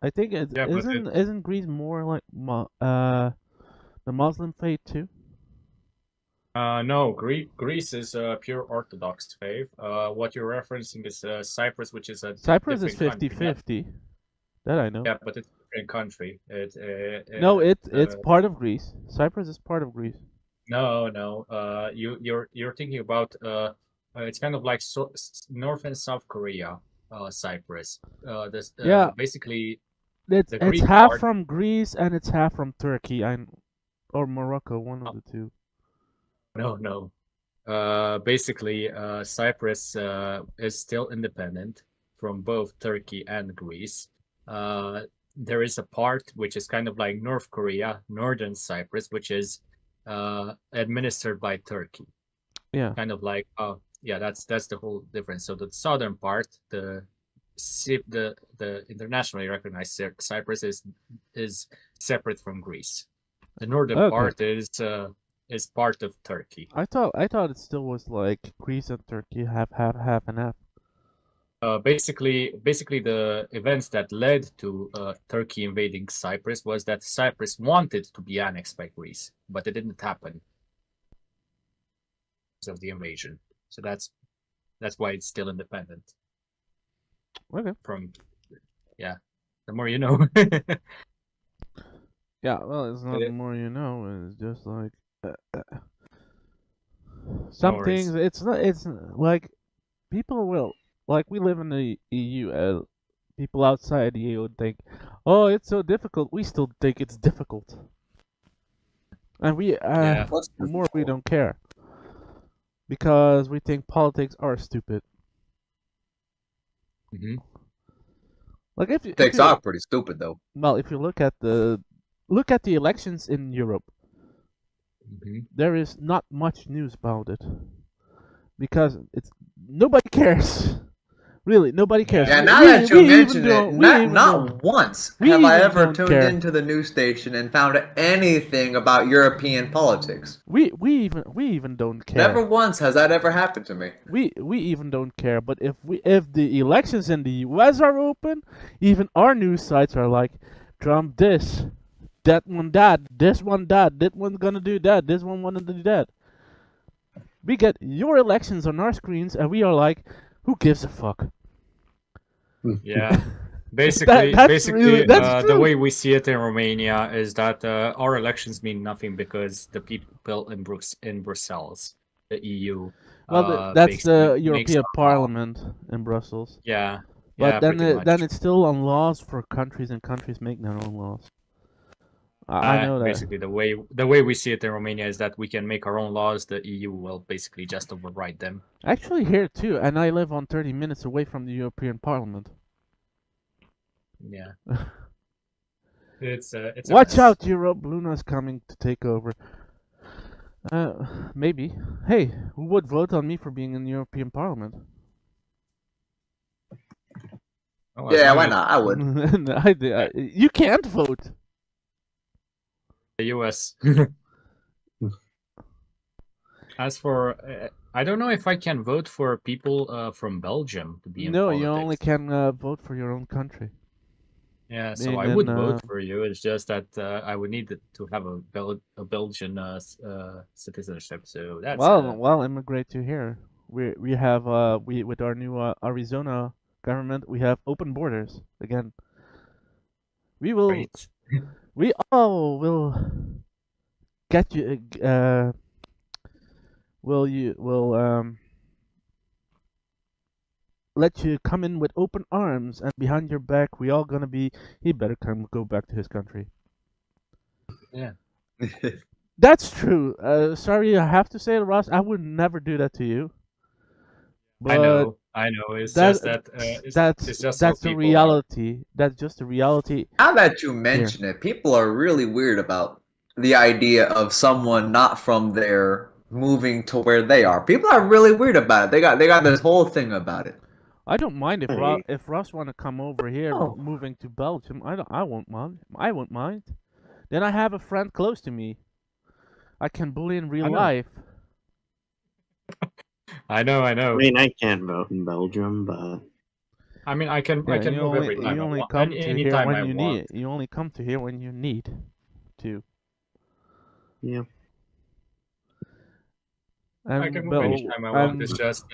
I think isn't Greece more like, the Muslim faith too? No, Greece is a pure Orthodox faith. What you're referencing is Cyprus, which is a Cyprus is different country. 50-50. That I know. Yeah, but it's a different country. No, it's part of Greece. Cyprus is part of Greece. No. You're thinking about it's kind of like North and South Korea, Cyprus. Yeah. Basically, It's Greek half part- from Greece and it's half from Turkey or Morocco, one of the two. No. Basically, Cyprus is still independent from both Turkey and Greece. There is a part which is kind of like North Korea, Northern Cyprus, which is administered by Turkey. Yeah. Kind of like, that's the whole difference. So the southern part, the internationally recognized Cyprus is separate from Greece. The northern part is part of Turkey. I thought it still was like Greece and Turkey half and half. Basically, the events that led to Turkey invading Cyprus was that Cyprus wanted to be annexed by Greece, but it didn't happen because of the invasion. So that's why it's still independent. Okay. The more you know. Yeah, well, it's not the more you know. It's just like some things. It's not. It's like people will like we live in the EU. People outside the EU would think, "Oh, it's so difficult." We still think it's difficult, and we more we don't care. because we think politics are stupid. Mhm. Like if Takes you off pretty stupid though. well, if you look at the elections in Europe, Mhm. there is not much news about it because it's nobody cares. Really, nobody cares. Yeah, Yeah. now that you mention it, We even not once we have I even ever don't tuned care. into the news station and found anything about European politics. We even don't care. Never once has that ever happened to me. We even don't care. But if the elections in the U.S. are open, even our news sites are like, Trump this, that one that, this one that, that one's gonna do that, this one wanted to do that. We get your elections on our screens, and we are like, who gives a fuck? Yeah. Basically, that's really- that's the true. way we see it in Romania is that our elections mean nothing because the people in Brussels, the EU, Well, that's the makes European our law. Parliament in Brussels. Yeah. But Yeah, then pretty much. then it's still on laws for countries, and countries make their own laws. I know that. Basically, the way we see it in Romania is that we can make our own laws. The EU will basically just override them. Actually, here too, and I live on 30 minutes away from the European Parliament. Yeah. It's a Watch mess. out, Europe! Luna's coming to take over. Maybe. Hey, who would vote on me for being in the European Parliament? Oh, as Yeah, long why as not? I would. You can't vote. the US. As for, I don't know if I can vote for people from Belgium to be in No, politics. you only can vote for your own country. Yeah, so And I would then, vote for you. It's just that I would need to have a Belgian citizenship. So that's well, immigrate to here. We have we with our new Arizona government, we have open borders again. We will great. we all will get you will let you come in with open arms, and behind your back we all gonna be, he better go back to his country. Yeah. That's true. Sorry, I have to say it, Ross, I would never do that to you. But I know. It's that- just that it's just how that's the people reality. That's just the reality. Now that you mention it, people are really weird about the idea of someone not from there moving to where they are. People are really weird about it. They got this whole thing about it. I don't mind if Hey. if Ross want to come over here, Oh. moving to Belgium. I won't mind. I won't mind. Then I have a friend close to me. I can bully in real I know. life. I know. I mean, I can't vote in Belgium, but I mean, I can Yeah, you move only every time you I only want. come to here Anytime when I you want. need. You only come to here when you need to. yeah. I can move anytime I want. It's just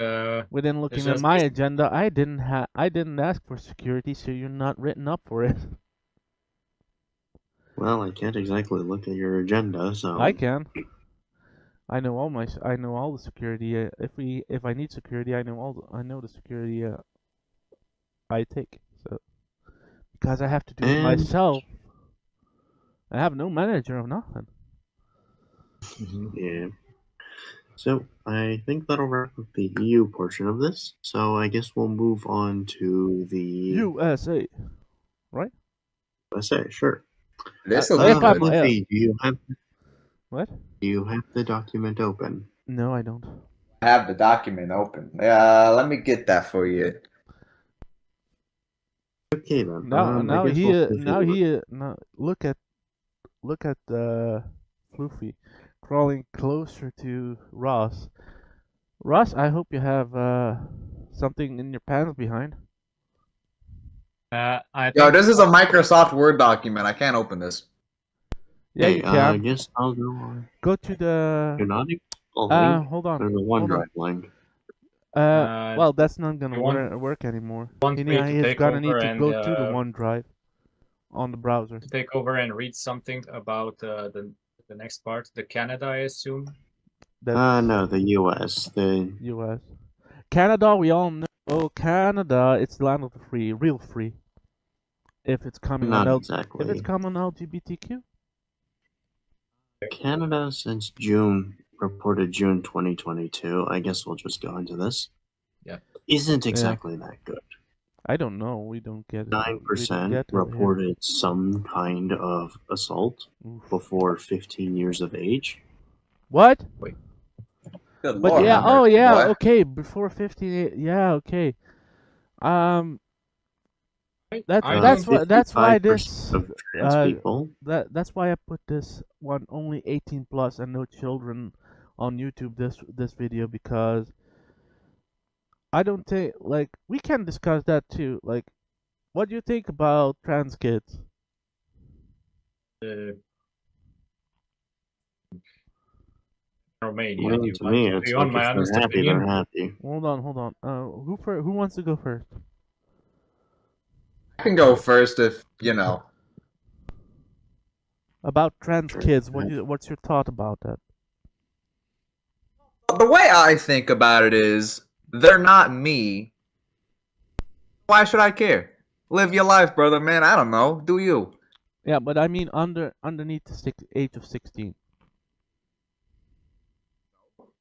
within looking at just my basic- agenda, I didn't ask for security, so you're not written up for it. Well, I can't exactly look at your agenda, so I can. I know all the security. If I need security, I know the security I take. So because I have to do it And- myself. I have no manager or nothing. yeah. So I think that'll wrap up the EU portion of this. So I guess we'll move on to the USA. USA. Sure. This will If be I'm- good. Luffy, What? do you have the document open? No, I don't. I have the document open. Let me get that for you. Okay then. Now I guess we'll move forward. now look at Floofy crawling closer to Ross. Ross, I hope you have something in your pants behind. I Yo, think this is a Microsoft Word document. I can't open this. Yeah, Hey, you I can. guess I'll go on. Go to the You're not link hold on. or the Hold on. OneDrive link. Well, that's not gonna you want- work anymore. want me to He's take gonna over need to and, go to the OneDrive on the browser. to take over and read something about the next part, the Canada, I assume. That's No, the US. The U.S. Canada, we all know. Oh, Canada, it's the land of the free, real free. If it's coming not on exactly. if it's coming on LGBTQ. Canada since June reported June 2022. I guess we'll just go into this. Yeah. Isn't exactly that good. I don't know. We don't get it. 9% reported some kind of assault before 15 years of age. What? Wait. Good But Lord, yeah, have oh mercy, yeah, boy. okay, before 15, yeah, okay. That's why this of trans people. that's why I put this one only 18 plus and no children on YouTube this video, because I don't think, like, we can discuss that too. Like, what do you think about trans kids? Romania. Well, Do you to want, me, do it's you like want my if honest they're happy, opinion? they're happy. Hold on. Who wants to go first? I can go first if, you know. About trans Sure. kids, what's your thought about that? The way I think about it is, they're not me. Why should I care? Live your life, brother, man. I don't know. Do you? Yeah, but I mean underneath the age of 16.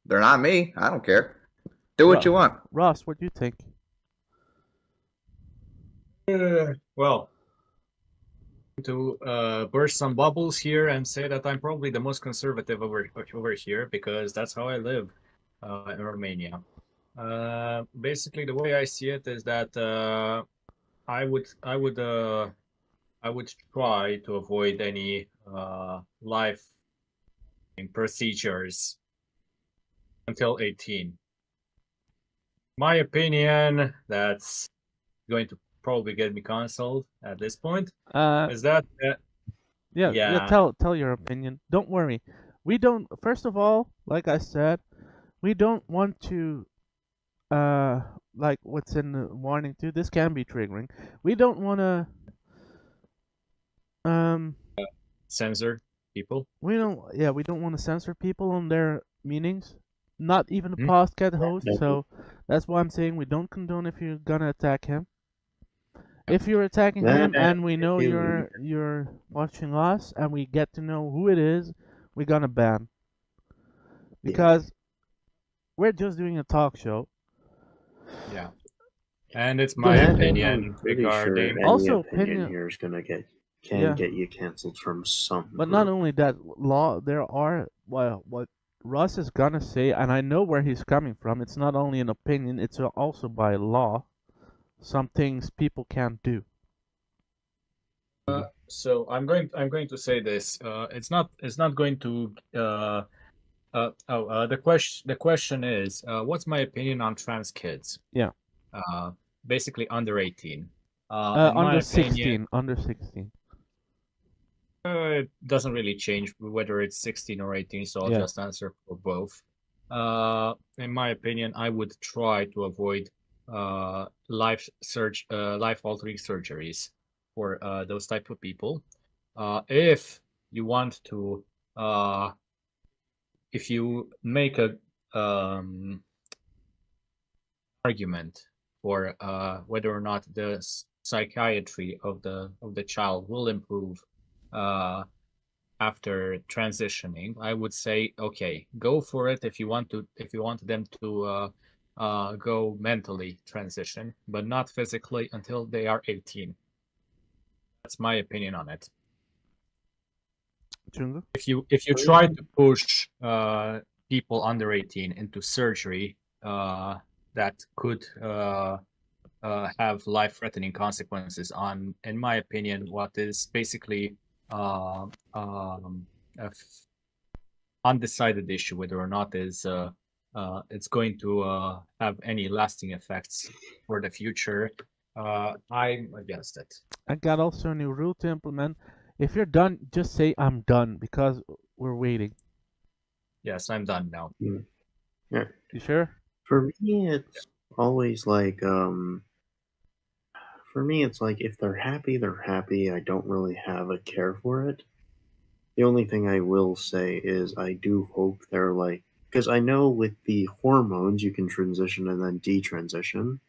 They're not me. I don't care. Do what you want. Ross, what do you think? Well, to burst some bubbles here and say that I'm probably the most conservative over here, because that's how I live in Romania. Basically, the way I see it is that I would try to avoid any life procedures until 18. My opinion, that's going to probably get me canceled at this point. Is that yeah, tell your opinion. Don't worry. We don't, first of all, like I said, we don't want to like what's in the warning too. This can be triggering. We don't want to censor people. we don't want to censor people on their meanings. Not even the Hmm. podcast host. So that's why I'm saying we don't condone if you're gonna attack him. If you're attacking him and we know you're watching us and we get to know who it is, we're gonna ban. Because we're just doing a talk show. Yeah. And it's my opinion regarding. Sure Also, opinion here is gonna get you canceled from some. But not only that, there are what Russ is gonna say, and I know where he's coming from. It's not only an opinion; it's also by law. Some things people can't do. So I'm going to say this. It's not going to. The question is, what's my opinion on trans kids? Yeah. Basically under 18. Under 16. Under 16. It doesn't really change whether it's 16 or 18, so I'll just answer for both. In my opinion, I would try to avoid life-altering surgeries for those type of people. If you want to, if you make a argument for whether or not the psychiatry of the child will improve after transitioning, I would say, okay, go for it if you want them to go mentally transition, but not physically until they are 18. That's my opinion on it. Chunga? If you try to push people under 18 into surgery that could have life-threatening consequences on, in my opinion, what is basically undecided issue, whether or not is it's going to have any lasting effects for the future. I'm against it. I got also a new rule to implement. If you're done, just say I'm done, because we're waiting. Yes, I'm done now. Yeah. You sure? For me, it's always like for me, it's like if they're happy, they're happy. I don't really have a care for it. The only thing I will say is I do hope they're like, because I know with the hormones you can transition and then detransition.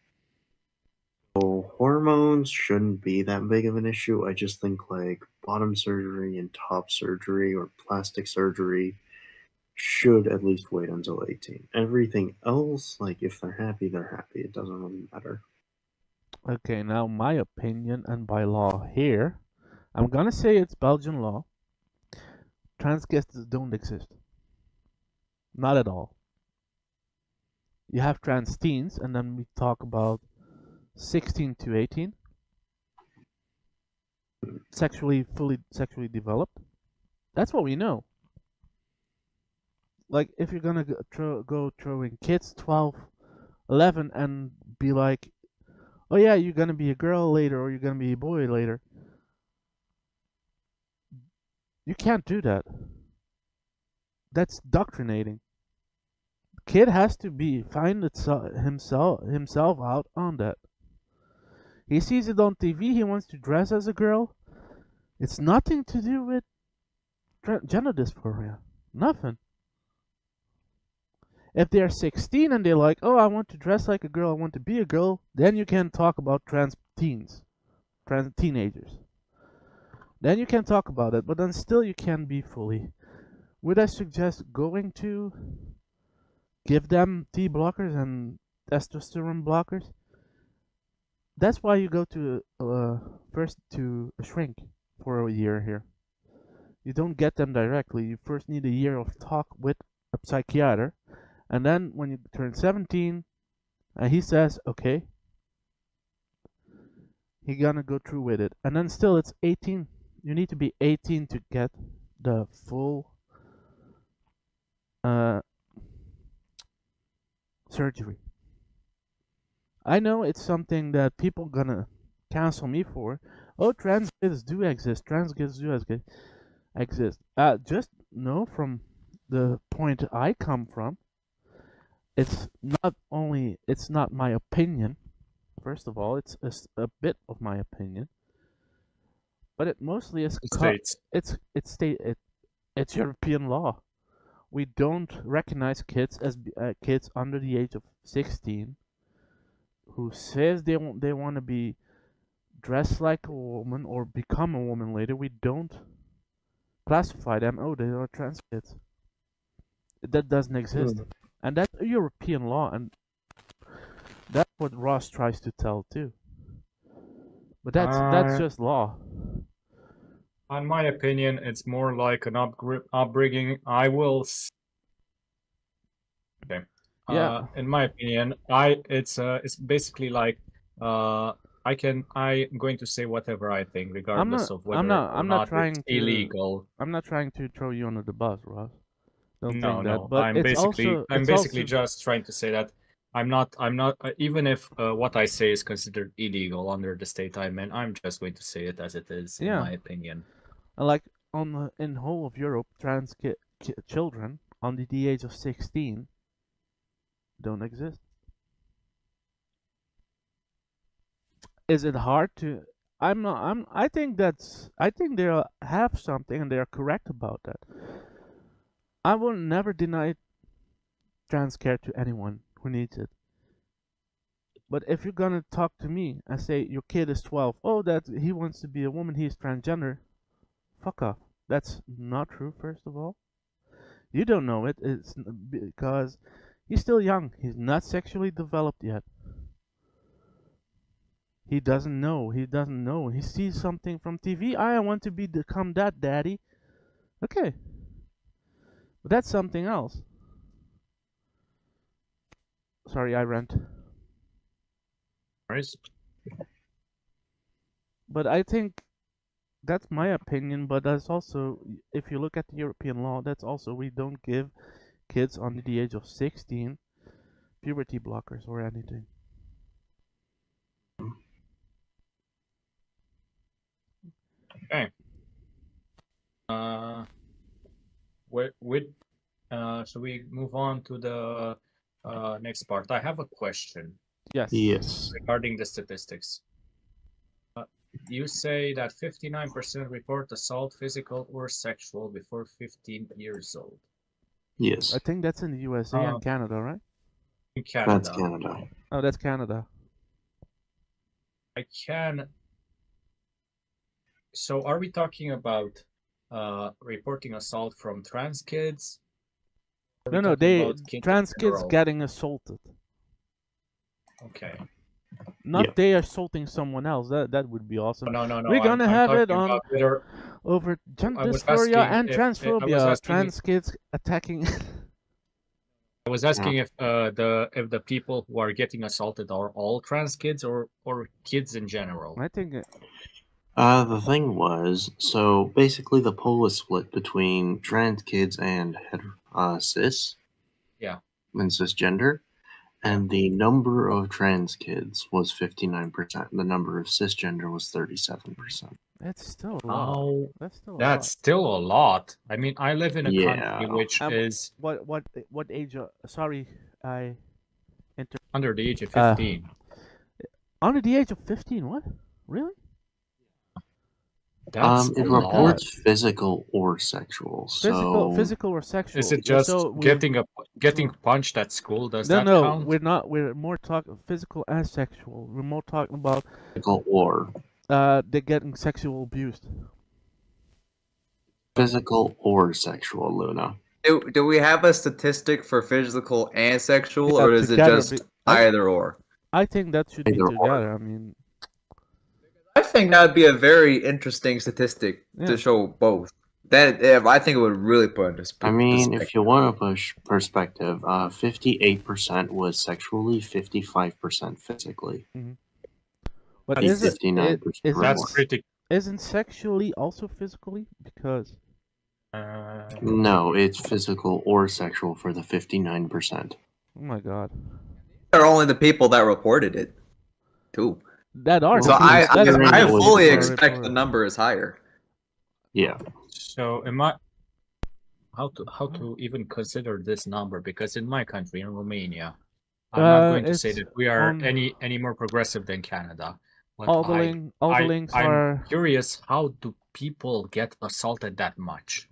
So hormones shouldn't be that big of an issue. I just think like bottom surgery and top surgery or plastic surgery should at least wait until 18. Everything else, like if they're happy, they're happy. It doesn't really matter. Okay, now my opinion and by law here, I'm gonna say it's Belgian law. Trans kids don't exist. Not at all. You have trans teens, and then we talk about 16 to 18. Fully sexually developed. That's what we know. Like, if you're gonna go throwing kids 12, 11, and be like, oh yeah, you're gonna be a girl later, or you're gonna be a boy later. You can't do that. That's doctrinating. Kid has to find himself out on that. He sees it on TV. He wants to dress as a girl. It's nothing to do with gender dysphoria. Nothing. If they're 16 and they're like, oh, I want to dress like a girl, I want to be a girl, then you can talk about trans teenagers. Then you can talk about it, but then still you can be fully. Would I suggest going to give them T blockers and testosterone blockers? That's why you go to first to a shrink for a year here. You don't get them directly. You first need a year of talk with a psychiater, and then when you turn 17, he says, okay, he gonna go through with it, and then still it's 18. You need to be 18 to get the full surgery. I know it's something that people gonna cancel me for. Oh, trans kids do exist. Trans kids do exist. Just know from the point I come from, it's not my opinion. First of all, it's a bit of my opinion, but it mostly is it's European law. We don't recognize kids as kids under the age of 16 who says they want to be dressed like a woman or become a woman later. We don't classify them. Oh, they are trans kids. That doesn't exist, and that's a European law, and that's what Ross tries to tell too. But that's just law. In my opinion, it's more like an upbringing. I will. Okay. Yeah. In my opinion, it's basically like I'm going to say whatever I think, regardless of whether or not it's illegal. I'm not trying to throw you under the bus, Ross. Don't think that. No. But I'm basically just trying to say that I'm not even if what I say is considered illegal under the state I'm in, I'm just going to say it as it is, in my opinion. Like in whole of Europe, trans children under the age of 16 don't exist. Is it hard to? I think they have something and they are correct about that. I will never deny trans care to anyone who needs it. But if you're gonna talk to me and say your kid is 12, oh, that he wants to be a woman, he's transgender, fuck off. That's not true, first of all. You don't know it. It's because he's still young. He's not sexually developed yet. He doesn't know. He sees something from TV. I want to become that daddy. Okay. But that's something else. Sorry, I rant. But I think that's my opinion, but that's also, if you look at the European law, that's also, we don't give kids under the age of 16 puberty blockers or anything. Okay. Should we move on to the next part? I have a question. Yes. Regarding the statistics. You say that 59% report assault, physical or sexual, before 15 years old. Yes. I think that's in the USA and Canada, right? In Canada. That's Canada. Oh, that's Canada. So are we talking about reporting assault from trans kids, Are No, we no, talking they about kids in trans kids general? getting assaulted. Okay. Not Yeah. they assaulting someone else. That would be awesome. No, no, no. We're gonna I'm have it talking on about whether over I was dysphoria asking and if I was transphobia. asking Trans kids attacking. I was asking if the people who are getting assaulted are all trans kids or kids in general. I think The thing was, so basically the poll was split between trans kids and cis Yeah. and cisgender, and the number of trans kids was 59%. The number of cisgender was 37%. that's still a lot. How That's still a that's lot. still a lot. I mean, I live in a Yeah. country which is What age? Sorry, I under the age of 15. under the age of 15. What? Really? That's It a lot. reports physical or sexual. Physical or sexual? Is it just So we're- getting punched at school? Does No, that no, count? we're not. We're more talking physical and sexual. We're more talking about Physical or they're getting sexual abused. physical or sexual, Luna. Do we have a statistic for physical and sexual, Yeah, or is it together, just either or? I think that should be Either or. together. I mean, I think that would be a very interesting statistic Yeah. to show both. That I think it would really put into I mean, if you want to push perspective, 58% was sexually, 55% physically. but Like is it? 59% Is That's remorse. pretty. isn't sexually also physically? Because No, it's physical or sexual for the 59%. oh my god, are only the people that reported it, too. that are Well, So the I people- that is considering I it was fully reported. expect the number is higher. Yeah. So am I? How to even consider this number? Because in my country, in Romania, I'm not going to say it's that we are on- any more progressive than Canada. But all the links I'm are. curious, how do people get assaulted that much?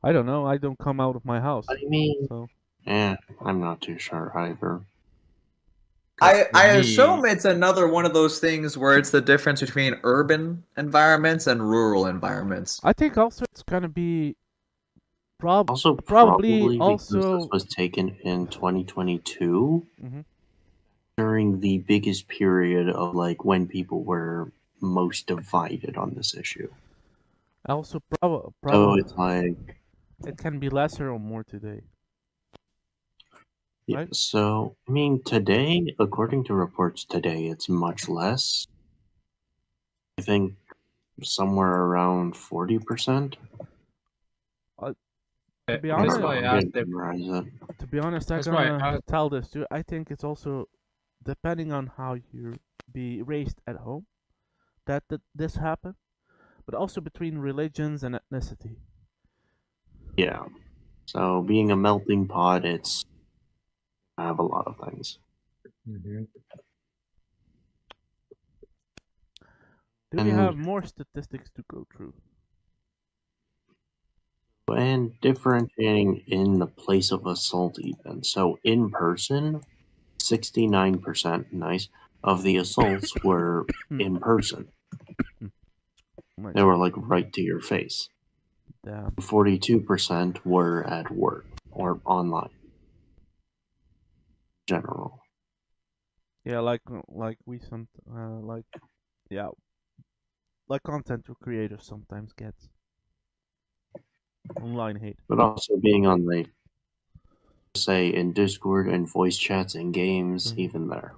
I don't know. I don't come out of my house. I mean, So I'm not too sure either. I assume it's another one of those things where it's the difference between urban environments and rural environments. I think also it's gonna be Also, probably because also this was taken in 2022 Mhm. during the biggest period of like when people were most divided on this issue. also So probably it's like, it can be lesser or more today. yeah. Right? So I mean, today, according to reports today, it's much less. I think somewhere around 40%. To be I don't honest, know, why I I asked didn't memorize it. To be honest, I'm That's why gonna tell this too. I think it's also depending on how you be raised at home that this happened, but also between religions and ethnicity. Yeah. So being a melting pot, it's I have a lot of things. Do we And- have more statistics to go through? And differentiating in the place of assault even. So in person, 69%, nice, of the assaults were in person. Nice. They were like right to your face. Damn. 42% were at work or online. General. Yeah, like we like content creators sometimes gets online hate. But also being on like say in Discord and voice chats and games, Mhm. even there.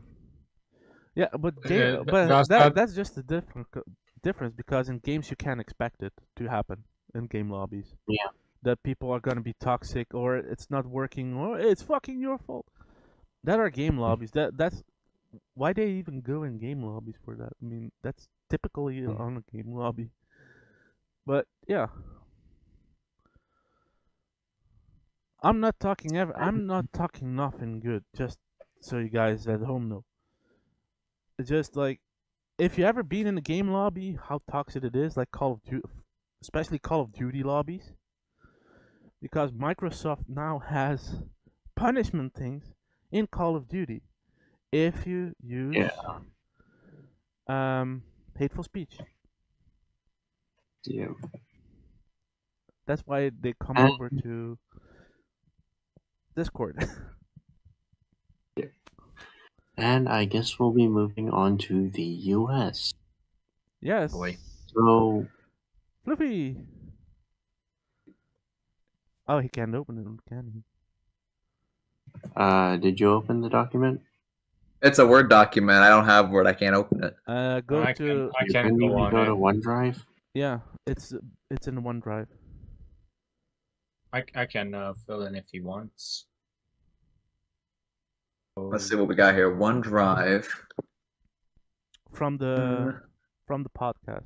Yeah, but does that's just the difference because in games you can't expect it to happen in game lobbies. Yeah. That people are gonna be toxic or it's not working or it's fucking your fault. That are game lobbies. That's why they even go in game lobbies for that. I mean, that's typically on a game lobby. But yeah. I'm not talking nothing good, just so you guys at home know. It's just like if you ever been in a game lobby, how toxic it is, like Call of Duty, especially Call of Duty lobbies. Because Microsoft now has punishment things in Call of Duty if you use hateful speech. Yeah. That's why they come over to Discord. And I guess we'll be moving on to the U.S. Yes. Boy. So, Fluffy. Oh, he can't open it, can he? did you open the document? It's a Word document. I don't have Word. I can't open it. Go I to I You can can go even on go it. to OneDrive. yeah. It's in OneDrive. I can fill in if he wants. Let's see what we got here. OneDrive. From the podcast.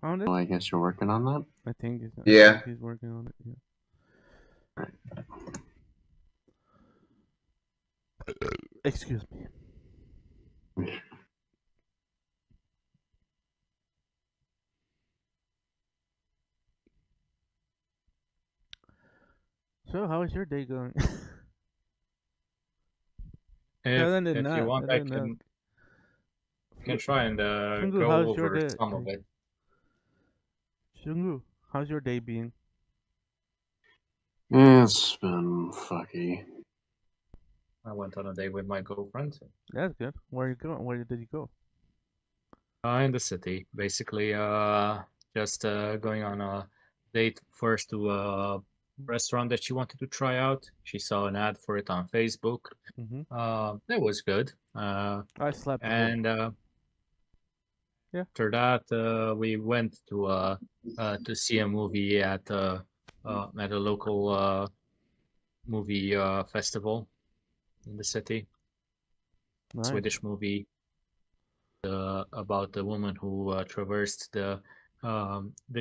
Found it? Well, I guess you're working on that. I think he's working on it. Yeah. Excuse me. So, how is your day going? Helen did If not. you want, I can try and Shungu, go how's your over day? some of it. Shungu, how's your day being? It's been fucky. I went on a date with my girlfriend. That's good. Where are you going? Where did you go? In the city, basically. Just going on a date first to a restaurant that she wanted to try out. She saw an ad for it on Facebook. Mm-hmm. That was good. I slept. And yeah. After that, we went to see a movie at a local movie festival in the city. Nice. Swedish movie about a woman who traversed the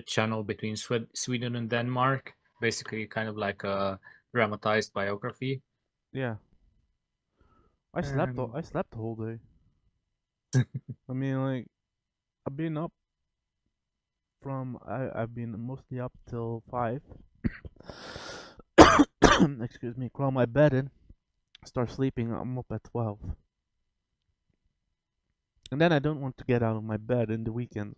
channel between Sweden and Denmark. Basically, kind of like a dramatized biography. Yeah. I slept the whole day. I mean, like, I've been up from I've been mostly up till 5. Excuse me. Crawl my bed in, start sleeping. I'm up at 12. And then I don't want to get out of my bed in the weekends.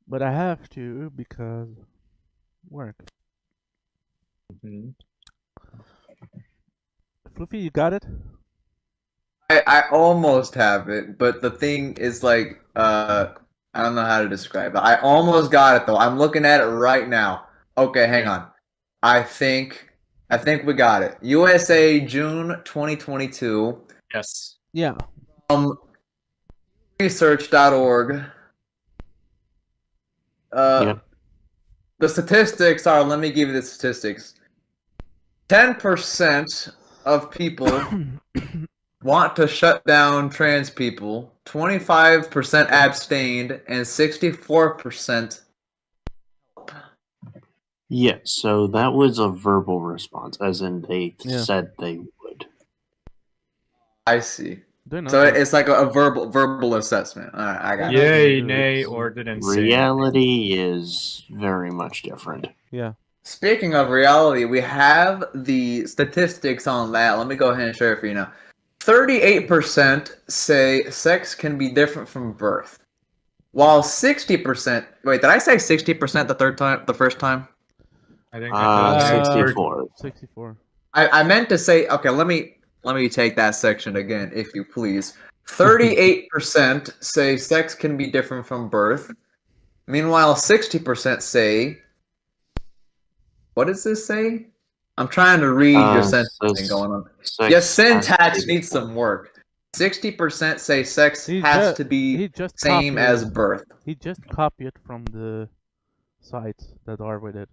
But I have to because work. Mm-hmm. Fluffy, you got it? I almost have it, but the thing is like I don't know how to describe it. I almost got it though. I'm looking at it right now. Okay, hang on. I think we got it. USA June 2022. Yes. Yeah. Research.org. Yep. The statistics are, let me give you the statistics. 10% of people want to shut down trans people, 25% abstained, and 64%. Yeah, so that was a verbal response, as in they said they would. I see. They're So not it's like a verbal assessment. All right, I got it. Yay, nay, or didn't say. Reality is very much different. Yeah. Speaking of reality, we have the statistics on that. Let me go ahead and share it for you now. 38% say sex can be different from birth, while 60%. Wait, did I say 60% the first time? I think I 64. 64. I meant to say. Okay, let me take that section again, if you please. 38% say sex can be different from birth. Meanwhile, 60% say. What does this say? I'm trying to read your sentencing going on. Your syntax needs some work. 60% say sex has to be same as birth. He just copied from the sites that are with it.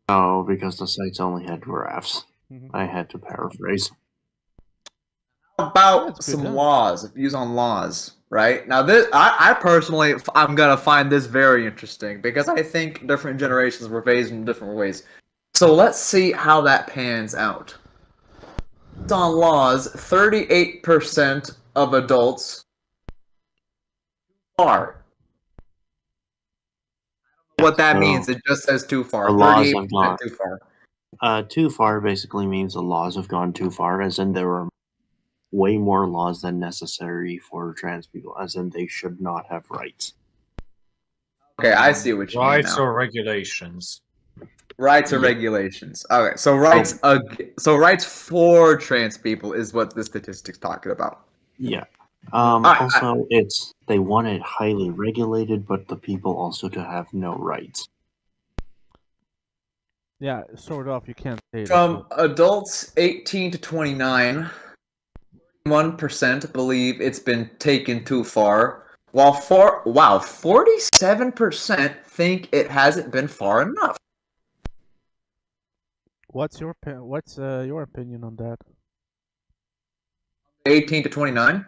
Oh, because the sites only had graphs. I had to paraphrase. How about some laws? Views on laws, right? Now, this I personally, I'm gonna find this very interesting because I think different generations were raised in different ways. So let's see how that pans out. Views on laws: 38% of adults are. What that means, it just says too far. 38% too far. Too far basically means the laws have gone too far, as in there are way more laws than necessary for trans people, as in they should not have rights. Okay, I see what you mean Rights now. or regulations. Rights or Yeah. regulations. Okay, so rights for trans people is what the statistics talking about. Yeah. I- Also, they want it highly regulated, but the people also to have no rights. Yeah, sort of. You can't say it. From adults 18 to 29, 1% believe it's been taken too far, while 47% think it hasn't been far enough. What's your opinion on that? 18 to 29.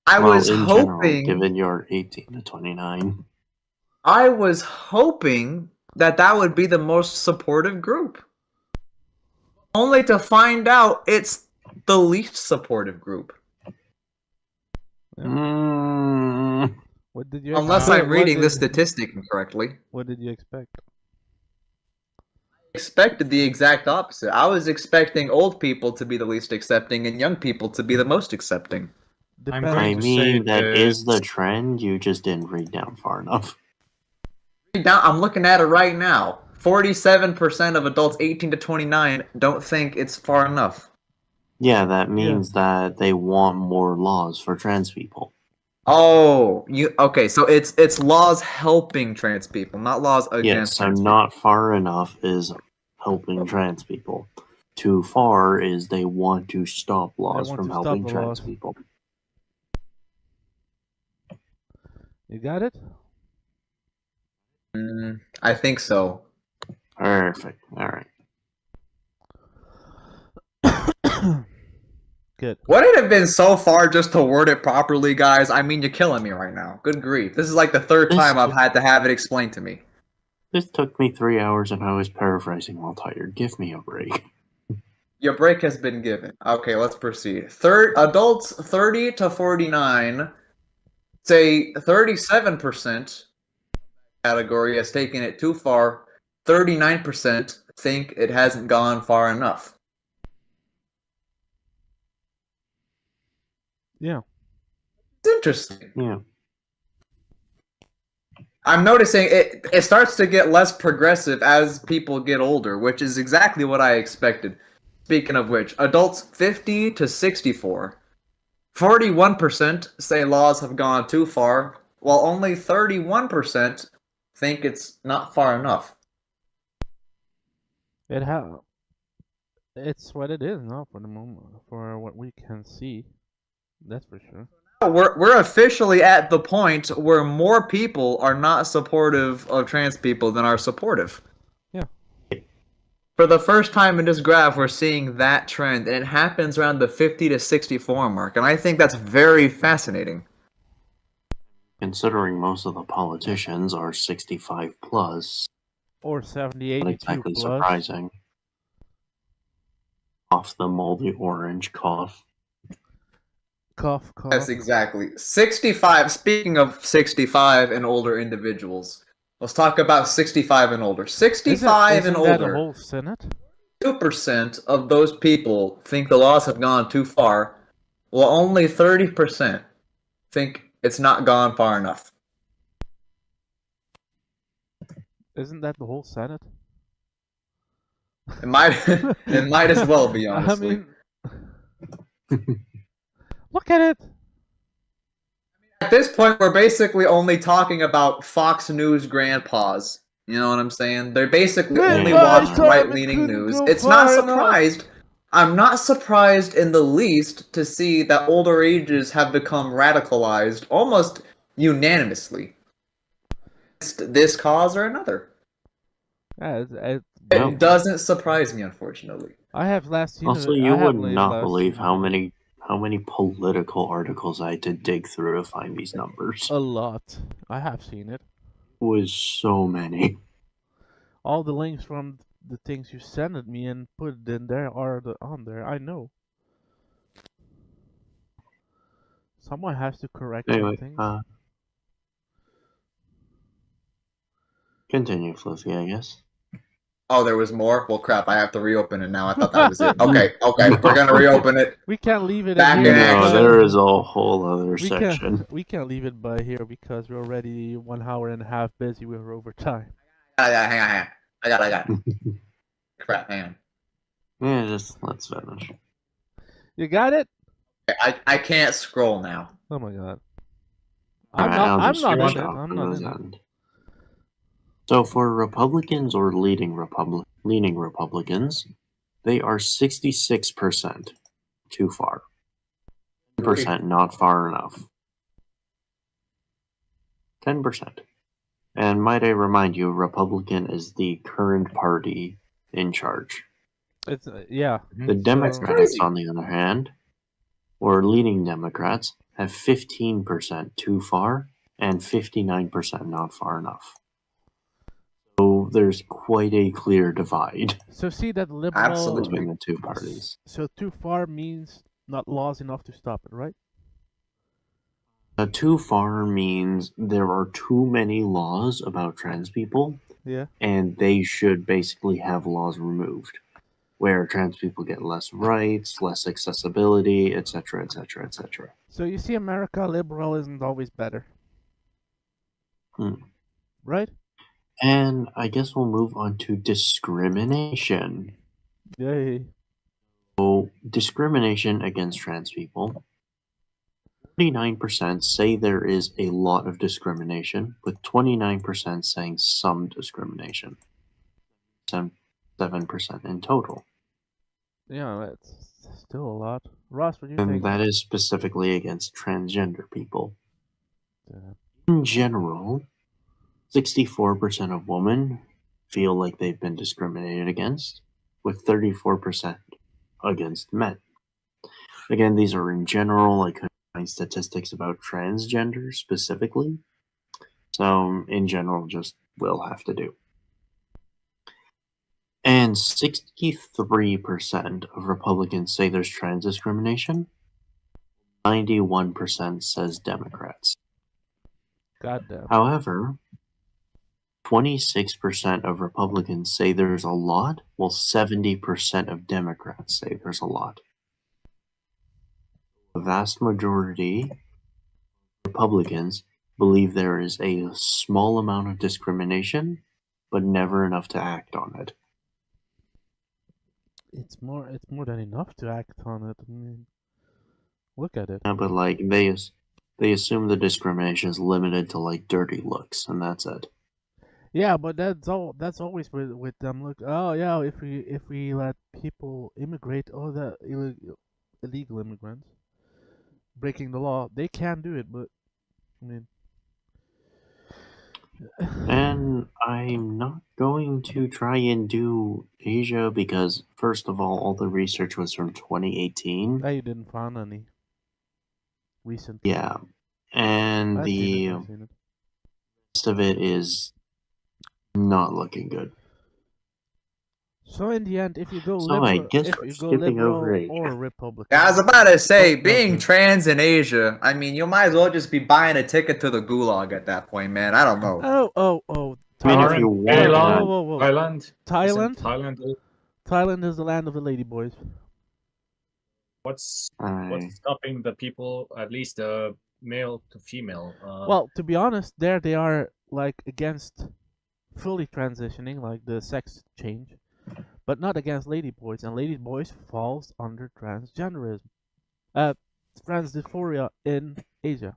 I Well, was in hoping, general, given you're 18 to 29. I was hoping that would be the most supportive group. Only to find out it's the least supportive group. Mm, What did you Unless expect? I'm reading this statistic incorrectly. What did you expect? Expected the exact opposite. I was expecting old people to be the least accepting and young people to be the most accepting. I'm Depends. going I to say mean, that is the that- trend, you just didn't read down far enough. I'm looking at it right now. 47% of adults 18 to 29 don't think it's far enough. Yeah, that means that they want more laws for trans people. Oh, okay? So it's laws helping trans people, not laws against. Yes, so trans not far enough is helping trans people. Too far is they want to stop laws want from to stop helping the trans laws. people. You got it? people. I think so. Perfect. All right. Good. Would it have been so far just to word it properly, guys? I mean, you're killing me right now. Good grief. This is like the third This time I've took- had to have it explained to me. This took me 3 hours and I was paraphrasing while tired. Give me a break. Your break has been given. Okay, let's proceed. Adults 30 to 49 say 37% category has taken it too far. 39% think it hasn't gone far enough. Yeah. It's interesting. Yeah. I'm noticing it starts to get less progressive as people get older, which is exactly what I expected. Speaking of which, adults 50 to 64. 41% say laws have gone too far, while only 31% think it's not far enough. It's what it is now for the moment, for what we can see. That's for sure. We're officially at the point where more people are not supportive of trans people than are supportive. Yeah. For the first time in this graph, we're seeing that trend, and it happens around the 50 to 64 mark, and I think that's very fascinating. Considering most of the politicians are 65 plus, Or 70, not 82 exactly plus. surprising. Off the moldy orange cough. Cough, cough. Yes, exactly. 65, speaking of 65 and older individuals, let's talk about 65 and older. 65 and Isn't that the older, whole Senate? 2% of those people think the laws have gone too far, while only 30% think it's not gone far enough. Isn't that the whole Senate? It might as well be, honestly. I mean, look at it. At this point, we're basically only talking about Fox News grandpas. You know what I'm saying? They're basically only watch right-leaning news. It's not surprised. I'm not surprised in the least to see that older ages have become radicalized almost unanimously. This cause or another. Yeah, It doesn't surprise me, unfortunately. I have last seen Also, it. you I would haven't not last believe seen how it. many political articles I had to dig through to find these numbers. A lot. I have seen it. It was so many. All the links from the things you sent at me and put it in there are on there. I know. Someone has to correct Anyway, some things. continue, Fluffy, I guess. Oh, there was more? Well, crap, I have to reopen it now. I thought that was it. Okay, we're gonna reopen it. We can't leave it Back in here. in action. No, because there is a whole other we section. can't. We can't leave it by here because we're already 1 hour and a half busy. We're over time. Hang on. I got it. Crap, hang on. Yeah, just let's finish. You got it? I can't scroll now. Oh my god. Alright, I'm just not finish in it. off I'm on not this in it. end. So for Republicans or leaning Republicans, they are 66% too far. 10% not far enough. 10%. And might I remind you, Republican is the current party in charge. It's yeah. The Democrats, on the other hand, or leaning Democrats, have 15% too far and 59% not far enough. So there's quite a clear divide So see that liberal. Absolutely. between the two parties. So too far means not laws enough to stop it, right? Too far means there are too many laws about trans people, Yeah. and they should basically have laws removed, where trans people get less rights, less accessibility, etc., etc., etc. So you see, America liberal isn't always better. Right? And I guess we'll move on to discrimination. Yay. So, discrimination against trans people. 49% say there is a lot of discrimination, with 29% saying some discrimination. 7% in total. Yeah, that's still a lot. Ross, what do you And think? that is specifically against transgender people. Yeah. In general, 64% of women feel like they've been discriminated against, with 34% against men. Again, these are in general. I couldn't find statistics about transgender specifically. So, in general, just will have to do. And 63% of Republicans say there's trans discrimination. 91% says Democrats. Goddamn. However, 26% of Republicans say there's a lot, while 70% of Democrats say there's a lot. The vast majority of Republicans believe there is a small amount of discrimination, but never enough to act on it. It's more than enough to act on it. I mean, look at it. Yeah, but like they assume the discrimination is limited to like dirty looks, and that's it. Yeah, but that's always with them. Look, oh yeah, if we let people immigrate, oh the illegal immigrants breaking the law, they can do it. But I mean, And I'm not going to try and do Asia because, first of all the research was from 2018. you didn't find any recent. Yeah, and I've the seen it. rest of it is not looking good. So in the end, if you go So liberal, I guess if we're you go skipping liberal over Asia. or Republican, Yeah, I was about to say, Oh, being okay. trans in Asia, I mean, you might as well just be buying a ticket to the gulag at that point, man. I don't know. Oh, I mean, if Thailand. you want Thailand. Whoa. Thailand. Thailand. Isn't Thailand. Thailand is the land of the ladyboys. What's I- stopping the people, at least male to female? Well, to be honest, there they are like against fully transitioning, like the sex change, but not against ladyboys, and ladyboys falls under transgenderism, trans dysphoria in Asia.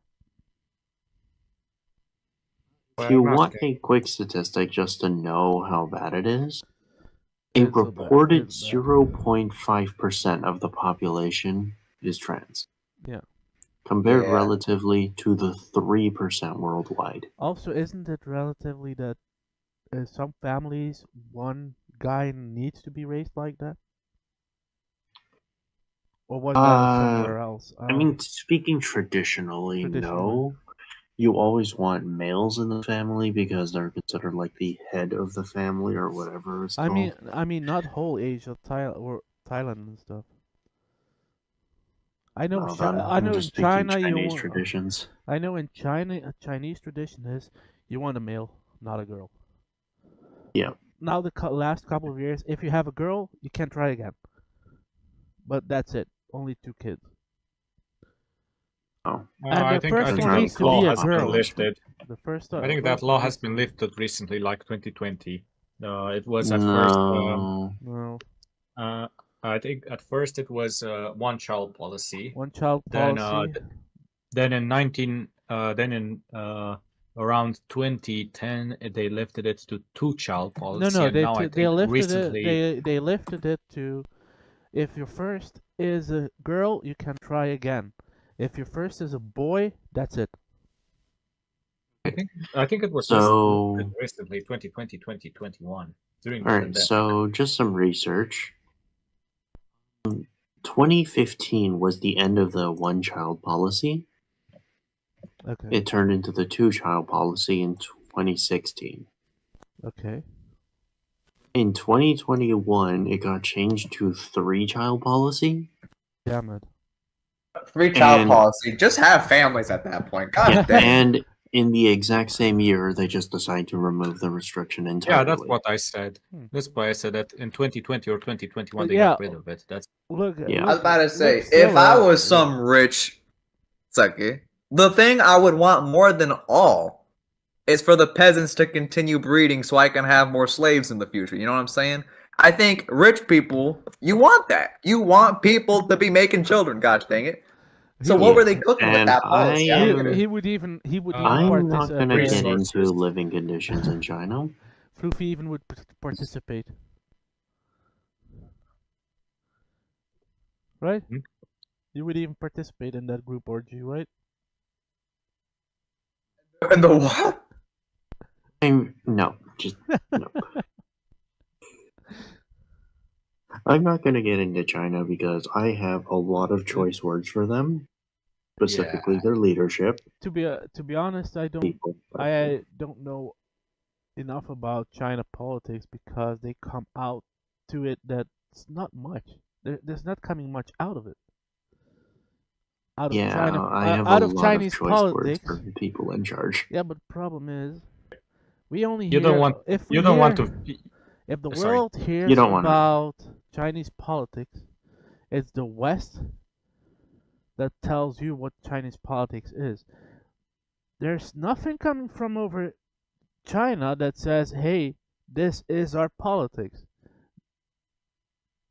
If you want a quick statistic just to know how bad it is, a It's so bad. reported It's bad. 0.5% of the population is trans. Yeah. Compared Yeah. relatively to the 3% worldwide. Also, isn't it relatively that some families, one guy needs to be raised like that? Or was that somewhere else? I mean, speaking traditionally, no. You always want males in the family because they're considered like the head of the family or whatever it's called. I mean, not whole Asia, Thailand and stuff. I know. No, I know in just speaking China you Chinese want. traditions. I know in China, a Chinese tradition is you want a male, not a girl. Yeah. now the last couple of years, if you have a girl, you can try again. But that's it. Only 2 kids. Oh, And I the think first That's one how needs to law be a has been girl. lifted. The first. I think that first law one has needs to been be- lifted recently, like 2020. It was at first. no. No. I think at first it was one child policy. One child Then, policy. then in around 2010 they lifted it to two child policy, No, and now I they think lifted recently. it. They lifted it to, if your first is a girl, you can try again. If your first is a boy, that's it. I think it was So- lifted recently, 2020, 2021, during the All right, pandemic. so just some research. 2015 was the end of the one-child policy. Okay. It turned into the two-child policy in 2016. Okay. In 2021, it got changed to three-child policy. Damn it. 3-child And- policy. Just have families at that point. God Yeah, dang. and in the exact same year, they just decided to remove the restriction entirely. Yeah, that's what I said. Hmm. That's why I said that in 2020 or 2021 But they yeah. got rid of it. That's Look. Yeah. I was about to say, look, still, if I was some rich sucker, the thing I would want more than all is for the peasants to continue breeding so I can have more slaves in the future. You know what I'm saying? I think rich people, you want that. You want people to be making children, gosh dang it. So what were they cooking with And that policy? I don't get it. He would even I'm not going to get resources. into living conditions in China. Floofy even would participate. Right? Hmm? You would even participate in that group orgy, right? And the what? No. I'm not going to get into China because I have a lot of choice words for them, specifically their leadership. To be honest, I don't know enough about China politics because they come out to it that it's not much. There's not coming much out of it. Out of Yeah, China, I have out a of lot Chinese of choice politics. words for the people in charge. Yeah, but the problem is, we only You hear don't want if we you don't want hear- to. If the Sorry. world hears You don't wanna- about Chinese politics, it's the West that tells you what Chinese politics is. There's nothing coming from over China that says, hey, this is our politics.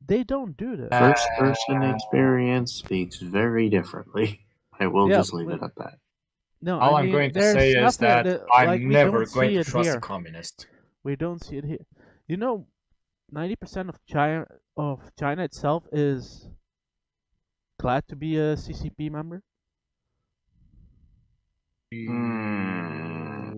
They don't do that. First person experience speaks very differently. I will Yeah, just leave it but- at that. No, All I I'm mean, going to there's say is nothing that like, I'm we never don't going see to it trust here. a communist. We don't see it here. You know, 90% of China itself is glad to be a CCP member.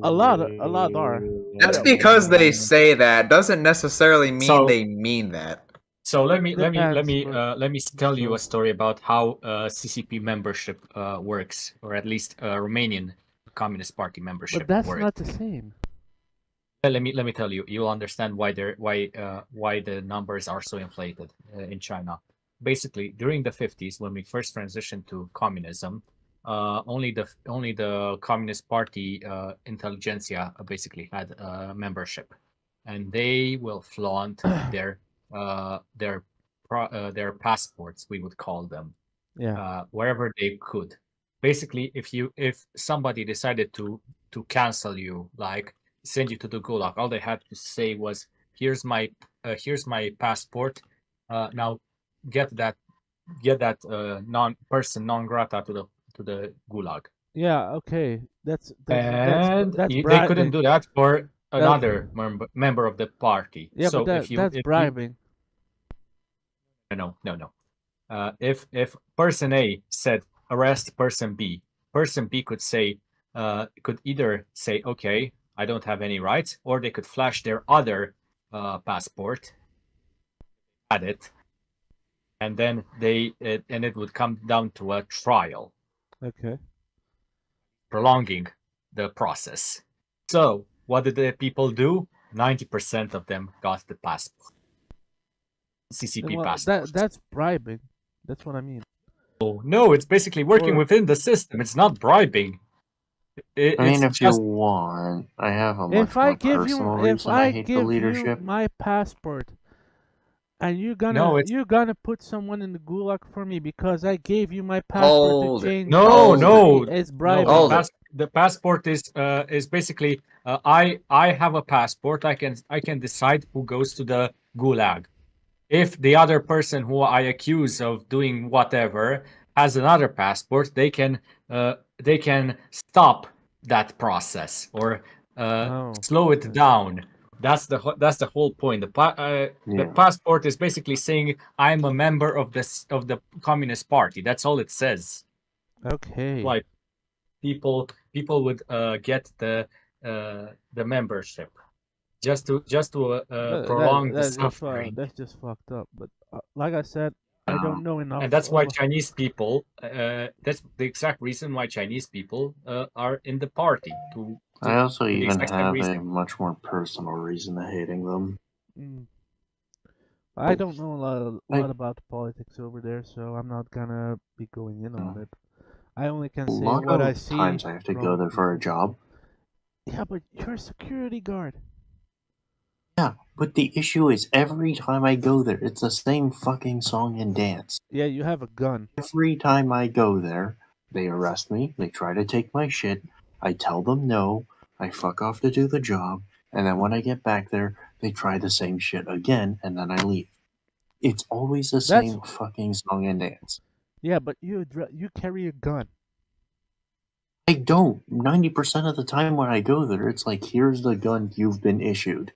A lot are. Just because they say that doesn't necessarily mean So- they mean that. So let me Depends, tell you so- a story about how CCP membership works, or at least Romanian Communist Party membership But that's works. not the same. Let me tell you. You'll understand why the numbers are so inflated in China. Basically, during the 50s, when we first transitioned to communism, only the Communist Party intelligentsia basically had membership, and they will flaunt their passports, we would call them, Yeah. wherever they could. Basically, if somebody decided to cancel you, like send you to the gulag, all they had to say was, here's my passport, now get that non grata to the gulag. Yeah, okay. That's And they bribing. couldn't do that for another member of the party. Yeah, So but that's bribing. No. If person A said arrest person B could say could either say, okay, I don't have any rights, or they could flash their other passport, add it, and then it would come down to a trial, Okay. prolonging the process. So what did the people do? 90% of them got the passport. CCP Well, passport. that's bribing. That's what I mean. No, it's basically working Or- within the system. It's not bribing. I mean, It's if you just want, I have a If much I more give you, personal if reason I I hate the give you leadership. my passport, and no, it's you're gonna put someone in the gulag for me because I gave you my passport to Hold it. change no, Hold it. history. no, It's no. Hold bribery. it. The passport is basically I have a passport. I can decide who goes to the gulag. If the other person who I accuse of doing whatever has another passport, they can stop that process or Oh, slow it okay. down. That's the whole point. The Yeah. passport is basically saying I'm a member of the Communist Party. That's all it says. Okay. Like people would get the membership just to prolong the suffering. That's just fucked up. But like I said, I don't Um, know enough And that's why of. Chinese people, that's the exact reason why Chinese people are in the party I also to the even exact same have a reason. much more personal reason to hating them. Mm, I don't know a I, lot about the politics over there, so I'm not gonna be going in on it. I only can a say lot what I of see times I have to go from there for a people. job. Yeah, but you're a security guard. Yeah, but the issue is every time I go there, it's the same fucking song and dance. Yeah, you have a gun. Every time I go there, they arrest me, they try to take my shit, I tell them no, I fuck off to do the job, and then when I get back there, they try the same shit again, and then I leave. It's always the That's same fucking song and dance. yeah, but you carry a gun. I don't. 90% of the time when I go there, it's like, here's the gun you've been issued.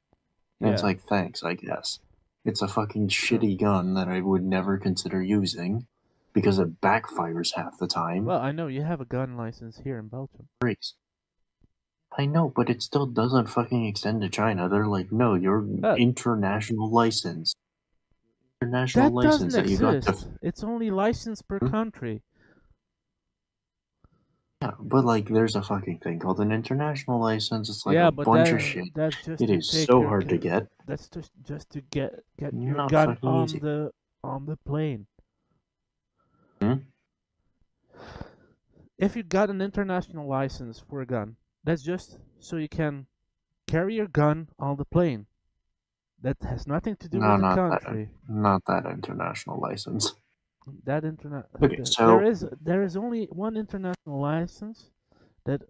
And it's Yeah. like, thanks, I guess. It's a fucking So shitty gun that I would never consider using because it backfires half the time. well, I know you have a gun license here in Belgium. Breaks. I know, but it still doesn't fucking extend to China. They're like, no, your Uh, international license. International that doesn't license that you got to. exist. It's only licensed per Hmm? country. Yeah, but like, there's a fucking thing called an international license. It's like a Yeah, but bunch of shit. that's just It to is take so your hard to get. that's just to get your Not gun fucking easy. on the plane. Hmm? If you got an international license for a gun, that's just so you can carry your gun on the plane. That has nothing to do No, with the not that. country. Not that international license. That internet Okay, there is only one international license that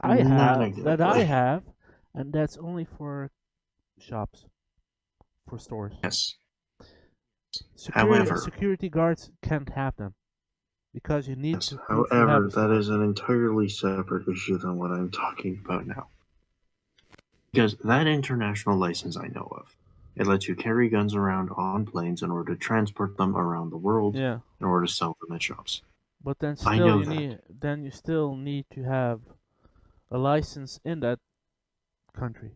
not exactly. I have, and that's only for shops, for stores. Yes. However, Security guards can't have them because you need yes. to prove you have However, a that store. is an entirely separate issue than what I'm talking about now. Because that international license I know of, it lets you carry guns around on planes in order to transport them around the world Yeah, in order to sell them at shops. but I know that. you still need to have a license in that country.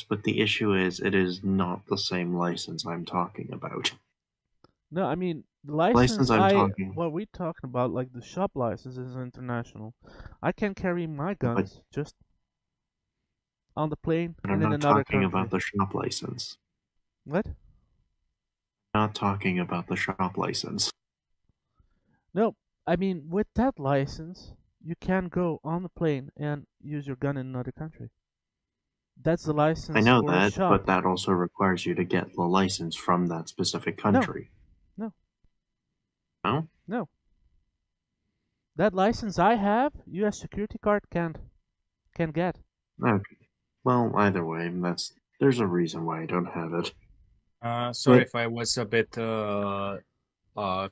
But the issue is, it is not the same license I'm talking about. No, I mean the License license I'm talking, what we talking about, like the shop license is international. I can carry my but, guns just on the plane but I'm and in not another talking country. about the shop license. What? I'm not talking about the shop license. No, I mean with that license, you can go on the plane and use your gun in another country. That's the I license know for a that, but shop. that also requires you to get the license from that specific No, country. no, No? no. That license I have, U.S. security card can get. Okay. Well, either way, there's a reason why I don't have it. Sorry But if I was a bit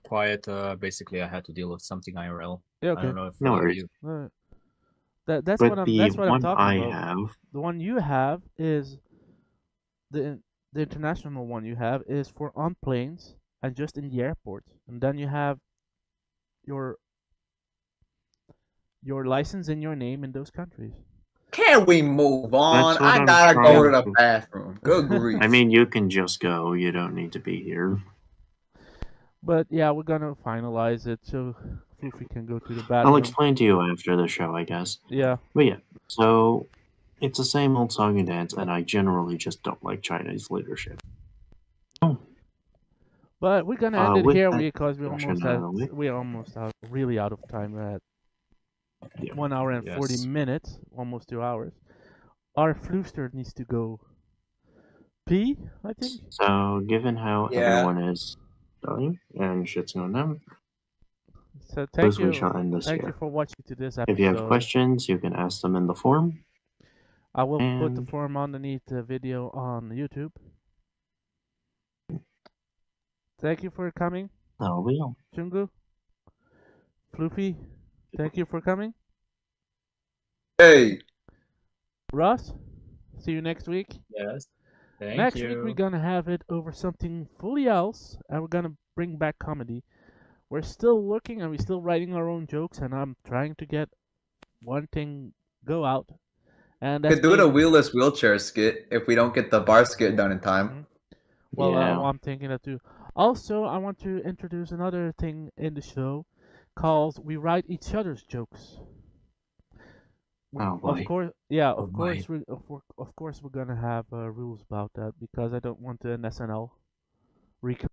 quiet. Basically, I had to deal with something IRL. Yeah, I don't okay. know if no worries. you. But the That's what I'm one talking I about. have, The one you have is the international one you have is for on planes and just in the airports, and then you have your license in your name in those countries. Can we move on? that's what I I'm gotta go to trying the to. bathroom. Good grief. I mean, you can just go. You don't need to be here. But yeah, we're gonna finalize it so Foofy can go to the I'll bathroom. explain to you after the show, I guess. Yeah. But yeah, so it's the same old song and dance, and I generally just don't like Chinese leadership. But we're gonna end it With here that because discussion out of the way, we're almost out really out of time. Yeah. 1 hour and 40 Yes. minutes, almost 2 hours. Our Flooster needs to go pee, I think. So, given how Yeah. everyone is dying and shit's going down, So thank we you. shall end this Thank here. you for watching to this episode. If you have questions, you can ask them in the forum. I will put the and- form underneath the video on YouTube. Thank you for coming, That'll be all. Chungu. Floofy, thank you for coming. Hey. Russ, see you next week. Yes. Thank Next you. week we're gonna have it over something fully else, and we're gonna bring back comedy. We're still working and we're still writing our own jokes, and I'm trying to get one thing go out. And that's Could do it a maybe- wheelless wheelchair skit if we don't get the bar skit done in time. Well, Yeah. I'm thinking that too. Also, I want to introduce another thing in the show called "We Write Each Other's Jokes." Oh boy. Of course, yeah. Oh Of boy. course, of course, we're gonna have rules about that because I don't want an SNL recap.